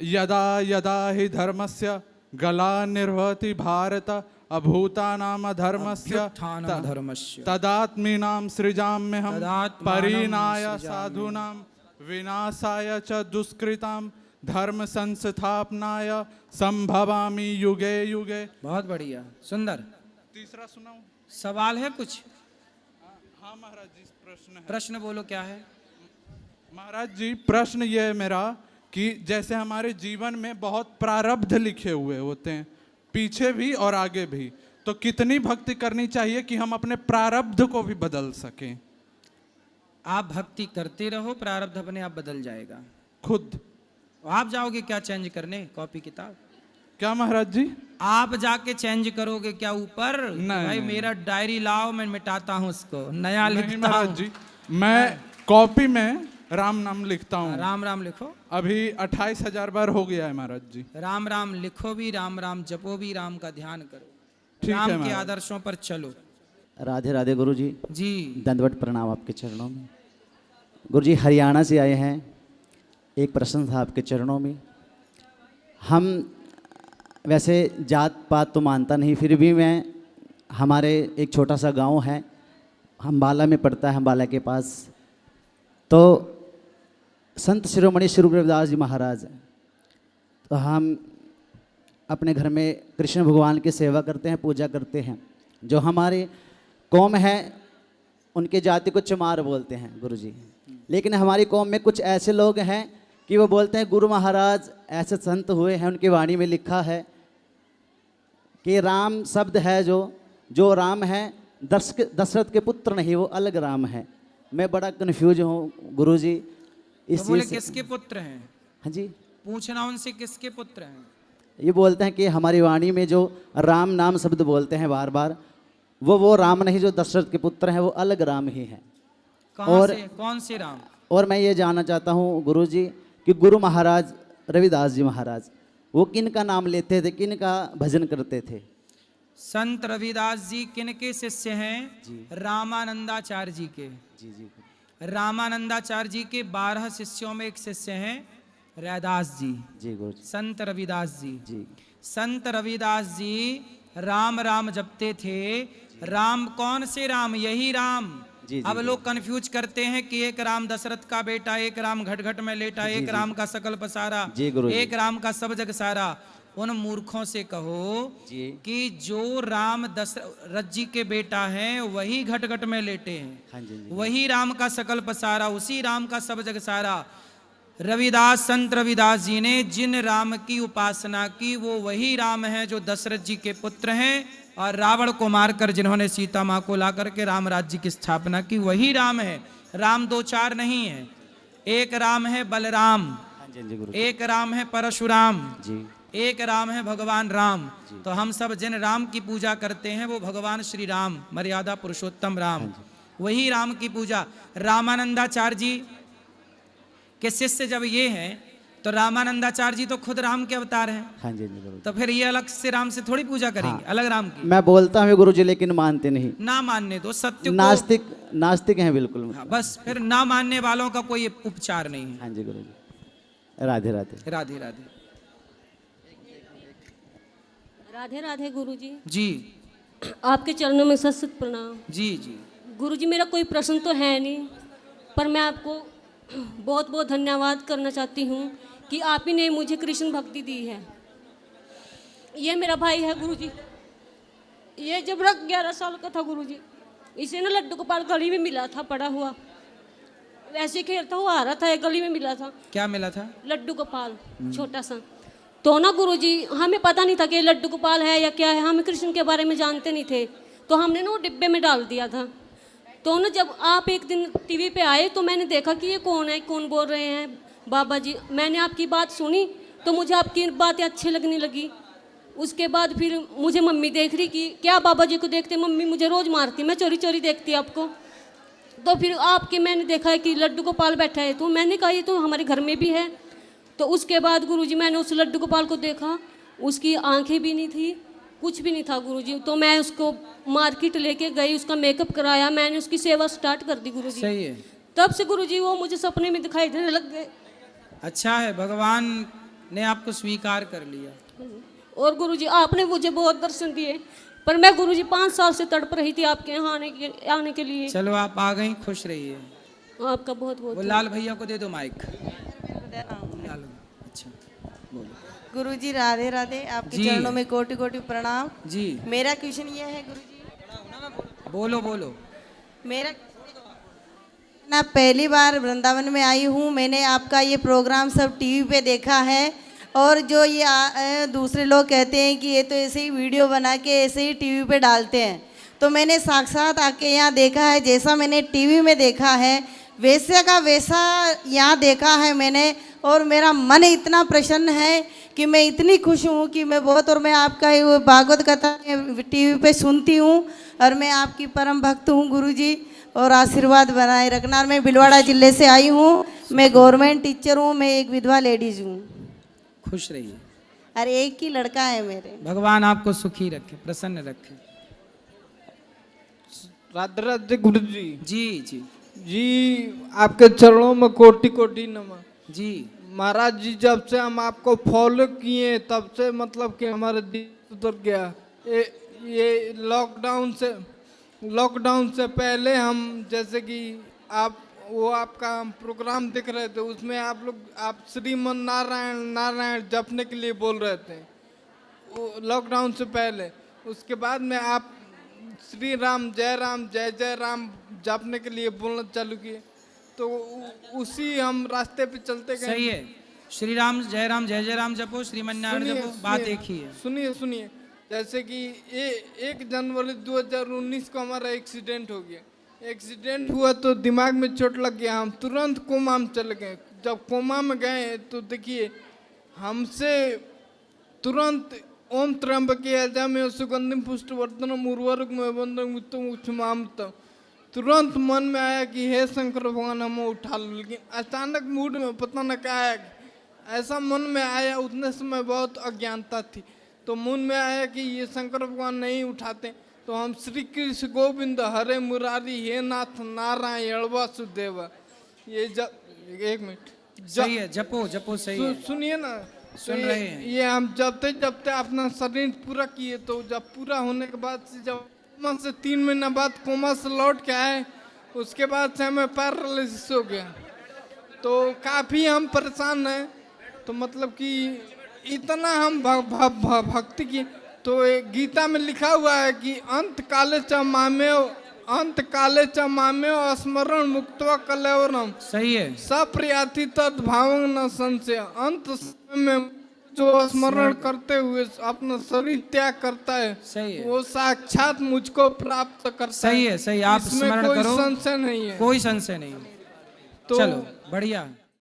यदा यदा हि धर्मस्य गला निर्वहति भारत अभूतानाम धर्मस्य अभ्युत्थानं धर्मस्य तदात्मीनां सृजाम्यहं तदात्मानं परिणाय सृजाम्यहम्। साधूनां विनाशाय च दुष्कृतां धर्म संस्थापनाय संभवामि युगे युगे। बहुत बढ़िया, सुंदर। तीसरा सुनाऊं? सवाल है कुछ? हाँ महाराज जी, प्रश्न है। प्रश्न बोलो, क्या है? महाराज जी, प्रश्न ये है मेरा कि जैसे हमारे जीवन में बहुत प्रारब्ध लिखे हुए होते हैं, पीछे भी और आगे भी, तो कितनी भक्ति करनी चाहिए कि हम अपने प्रारब्ध को भी बदल सकें? आप भक्ति करते रहो, प्रारब्ध अपने आप बदल जाएगा खुद। आप जाओगे क्या चेंज करने कॉपी किताब? क्या महाराज जी? आप जाके चेंज करोगे क्या ऊपर? नहीं, भाई नहीं। मेरा डायरी लाओ, मैं मिटाता हूँ उसको, नया नहीं लिखता महाराज हूँ। जी, मैं कॉपी में राम नाम लिखता हूँ। राम राम लिखो। अभी 28,000 बार हो गया है महाराज जी। राम राम लिखो भी, राम राम जपो भी, राम का ध्यान करो, ठीक है राम के महाराज। आदर्शों पर चलो। राधे राधे गुरु जी। जी। दंडवत प्रणाम आपके चरणों में। गुरु जी, हरियाणा से आए हैं। एक प्रश्न था आपके चरणों में। हम वैसे जात पात तो मानता नहीं, फिर भी मैं, हमारे एक छोटा सा गांव है, अम्बाला में पड़ता है, अम्बाला के पास। तो संत शिरोमणि श्री गुरु रविदास जी महाराज, तो हम अपने घर में कृष्ण भगवान की सेवा करते हैं, पूजा करते हैं। जो हमारी कौम है उनके जाति को चमार बोलते हैं गुरुजी, लेकिन हमारी कौम में कुछ ऐसे लोग हैं कि वो बोलते हैं गुरु महाराज ऐसे संत हुए हैं, उनकी वाणी में लिखा है कि राम शब्द है जो राम है दशरथ के पुत्र नहीं, वो अलग राम है। मैं बड़ा कन्फ्यूज हूँ गुरुजी इस तो बोले चीज़ से। किसके पुत्र हैं? हाँ जी, पूछना उनसे किसके पुत्र हैं। ये बोलते हैं कि हमारी वाणी में जो राम नाम शब्द बोलते हैं बार बार, वो राम नहीं जो दशरथ के पुत्र हैं, वो अलग राम ही हैं। कहाँ से, कौन से राम? और मैं ये जानना चाहता हूँ गुरुजी कि गुरु महाराज रविदास जी महाराज वो किन का नाम लेते थे, किन का भजन करते थे? संत रविदास जी किन के शिष्य हैं? रामानंदाचार्य जी के। जी जी। रामानंदाचार्य जी के 12 शिष्यों में एक शिष्य हैं रैदास जी। जी गुरु जी। संत रविदास जी। जी। संत रविदास जी राम राम जपते थे। राम कौन से राम? यही राम। जी, अब लोग कंफ्यूज करते हैं कि एक राम दशरथ का बेटा, एक राम घट में लेटा, जी, एक जी। राम का सकल पसारा, जी, गुरु जी। एक राम का सब जग सारा। उन मूर्खों से कहो जी। कि जो राम दशरथ जी के बेटा हैं वही घट में लेटे हैं। हाँ जी, जी। वही राम का सकल पसारा, उसी राम का सब जग सारा। रविदास, संत रविदास जी ने जिन राम की उपासना की वो वही राम है जो दशरथ जी के पुत्र हैं, और रावण को मारकर जिन्होंने सीता माँ को ला करके राम राज्य की स्थापना की वही राम है। राम दो चार नहीं है, एक राम है बलराम, हाँ जी, जी गुरु जी। एक राम है परशुराम, जी। एक राम है भगवान राम। तो हम सब जिन राम की पूजा करते हैं वो भगवान श्री राम, मर्यादा पुरुषोत्तम राम, वही राम की पूजा। रामानंदाचार्य जी के शिष्य जब ये हैं तो रामानंदाचार्य जी तो खुद राम के अवतार हैं। हाँ जी, जी गुरु जी। तो फिर ये अलग से राम से थोड़ी पूजा करेंगे, हाँ। अलग राम की। मैं बोलता हूँ गुरु जी, लेकिन मानते नहीं। ना मानने दो, सत्य को। नास्तिक हैं बिल्कुल। हाँ, बस फिर ना मानने वालों का कोई उपचार नहीं है। हाँ जी गुरु जी। राधे राधे। राधे राधे। राधे राधे गुरुजी। जी। आपके चरणों में सत सत प्रणाम। जी जी। गुरुजी, मेरा कोई प्रश्न तो है नहीं, पर मैं आपको बहुत बहुत धन्यवाद करना चाहती हूँ कि आप ही ने मुझे कृष्ण भक्ति दी है। ये मेरा भाई है गुरुजी, ये जब 11 साल का था गुरुजी, इसे ना लड्डू गोपाल गली में मिला था पड़ा हुआ, ऐसे खेलता हुआ आ रहा था, एक गली में मिला था। क्या मिला था? लड्डू गोपाल छोटा सा। तो ना गुरुजी हमें पता नहीं था कि लड्डू गोपाल है या क्या है, हम कृष्ण के बारे में जानते नहीं थे, तो हमने ना वो डिब्बे में डाल दिया था। तो ना जब आप एक दिन टीवी पे आए तो मैंने देखा कि ये कौन है, कौन बोल रहे हैं बाबा जी। मैंने आपकी बात सुनी तो मुझे आपकी बातें अच्छी लगने लगी। उसके बाद फिर मुझे मम्मी देख रही कि क्या बाबा जी को देखते, मम्मी मुझे रोज़ मारती, मैं चोरी चोरी देखती आपको। तो फिर आपके मैंने देखा है कि लड्डू गोपाल बैठा है, तो मैंने कहा ये तो हमारे घर में भी है। तो उसके बाद गुरुजी मैंने उस लड्डू गोपाल को देखा, उसकी आंखें भी नहीं थी, कुछ भी नहीं था गुरुजी। तो मैं उसको मार्केट लेके गई, उसका मेकअप कराया, मैंने उसकी सेवा स्टार्ट कर दी गुरुजी। सही है। तब से गुरुजी वो मुझे सपने में दिखाई देने लग गए। अच्छा है, भगवान ने आपको स्वीकार कर लिया। और गुरुजी आपने मुझे बहुत दर्शन दिए, पर मैं गुरुजी 5 साल से तड़प रही थी आपके यहाँ आने के लिए। चलो आप आ गई, खुश रहिए। आपका बहुत बहुत वो लाल भैया को दे दो माइक। अच्छा बोलो। गुरुजी राधे राधे, आपके जी। चरणों में कोटि कोटि प्रणाम जी। मेरा क्वेश्चन ये है गुरुजी, बोलो बोलो। मेरा ना पहली बार वृंदावन में आई हूँ, मैंने आपका ये प्रोग्राम सब टीवी पे देखा है, और जो ये दूसरे लोग कहते हैं कि ये तो ऐसे ही वीडियो बना के ऐसे ही टीवी पे डालते हैं, तो मैंने साक्षात आके यहाँ देखा है। जैसा मैंने टीवी में देखा है वैसे का वैसा यहाँ देखा है मैंने, और मेरा मन इतना प्रसन्न है कि मैं इतनी खुश हूँ कि मैं बहुत, और मैं आपका ये भागवत कथा टीवी पे सुनती हूँ, और मैं आपकी परम भक्त हूँ गुरुजी, और आशीर्वाद बनाए रखना। और मैं भिलवाड़ा जिले से आई हूँ, मैं गवर्नमेंट टीचर हूँ, मैं एक विधवा लेडीज हूँ। खुश रहिए। अरे एक ही लड़का है मेरे। भगवान आपको सुखी रखे, प्रसन्न रखे। राधे राधे गुरु जी। जी जी जी, आपके चरणों में कोटि कोटि नमः। जी महाराज जी, जब से हम आपको फॉलो किए तब से मतलब कि हमारा दिल उतर गया। ये लॉकडाउन से पहले हम जैसे कि आप वो आपका प्रोग्राम दिख रहे थे, उसमें आप श्रीमन नारायण नारायण जपने के लिए बोल रहे थे लॉकडाउन से पहले। उसके बाद में आप श्री राम जय जय राम जपने के लिए बोलना चालू किए, तो उसी हम रास्ते पे चलते गए। सही है। श्री राम जय राम जपो, श्रीमन्नारायण जपो, बात एक ही है। सुनिए, जैसे कि 1 जनवरी 2019 को हमारा एक्सीडेंट हो गया। एक्सीडेंट हुआ तो दिमाग में चोट लग गया, हम तुरंत कोमा में चले गए। जब कोमा में गए तो देखिए हमसे तुरंत ओम त्र्यंबके यजामहे सुगंधिम पुष्टिवर्धनम उर्वारुकमिव बंधनं मृत्युमुक्षमामृतम्, तुरंत मन में आया कि हे शंकर भगवान हम उठा लो। लेकिन अचानक मूड में पता न क्या आया, ऐसा मन में आया, उतने समय बहुत अज्ञानता थी, तो मन में आया कि ये शंकर भगवान नहीं उठाते, तो हम श्री कृष्ण गोविंद हरे मुरारी हे नाथ नारायण वासुदेव, ये एक मिनट सही है, जपो सही है। सुनिए ना, सुन रहे हैं। ये हम जपते अपना शरीर पूरा किए, तो जब पूरा होने के बाद से जब कोमा से 3 महीना बाद कोमा से लौट के आए, उसके बाद से हमें पैरालिसिस हो गया, तो काफ़ी हम परेशान हैं। तो मतलब कि इतना हम भक्ति की, तो गीता में लिखा हुआ है कि अंत काले च मामेव स्मरण मुक्त्वा कलेवरम। सही है। सप्रियाति तद भावं न संशय। अंत में जो स्मरण करते हुए अपना शरीर त्याग करता है, सही है, वो साक्षात मुझको प्राप्त करता सही है। सही, आप स्मरण करो, कोई संशय नहीं है, कोई संशय नहीं। तो चलो बढ़िया।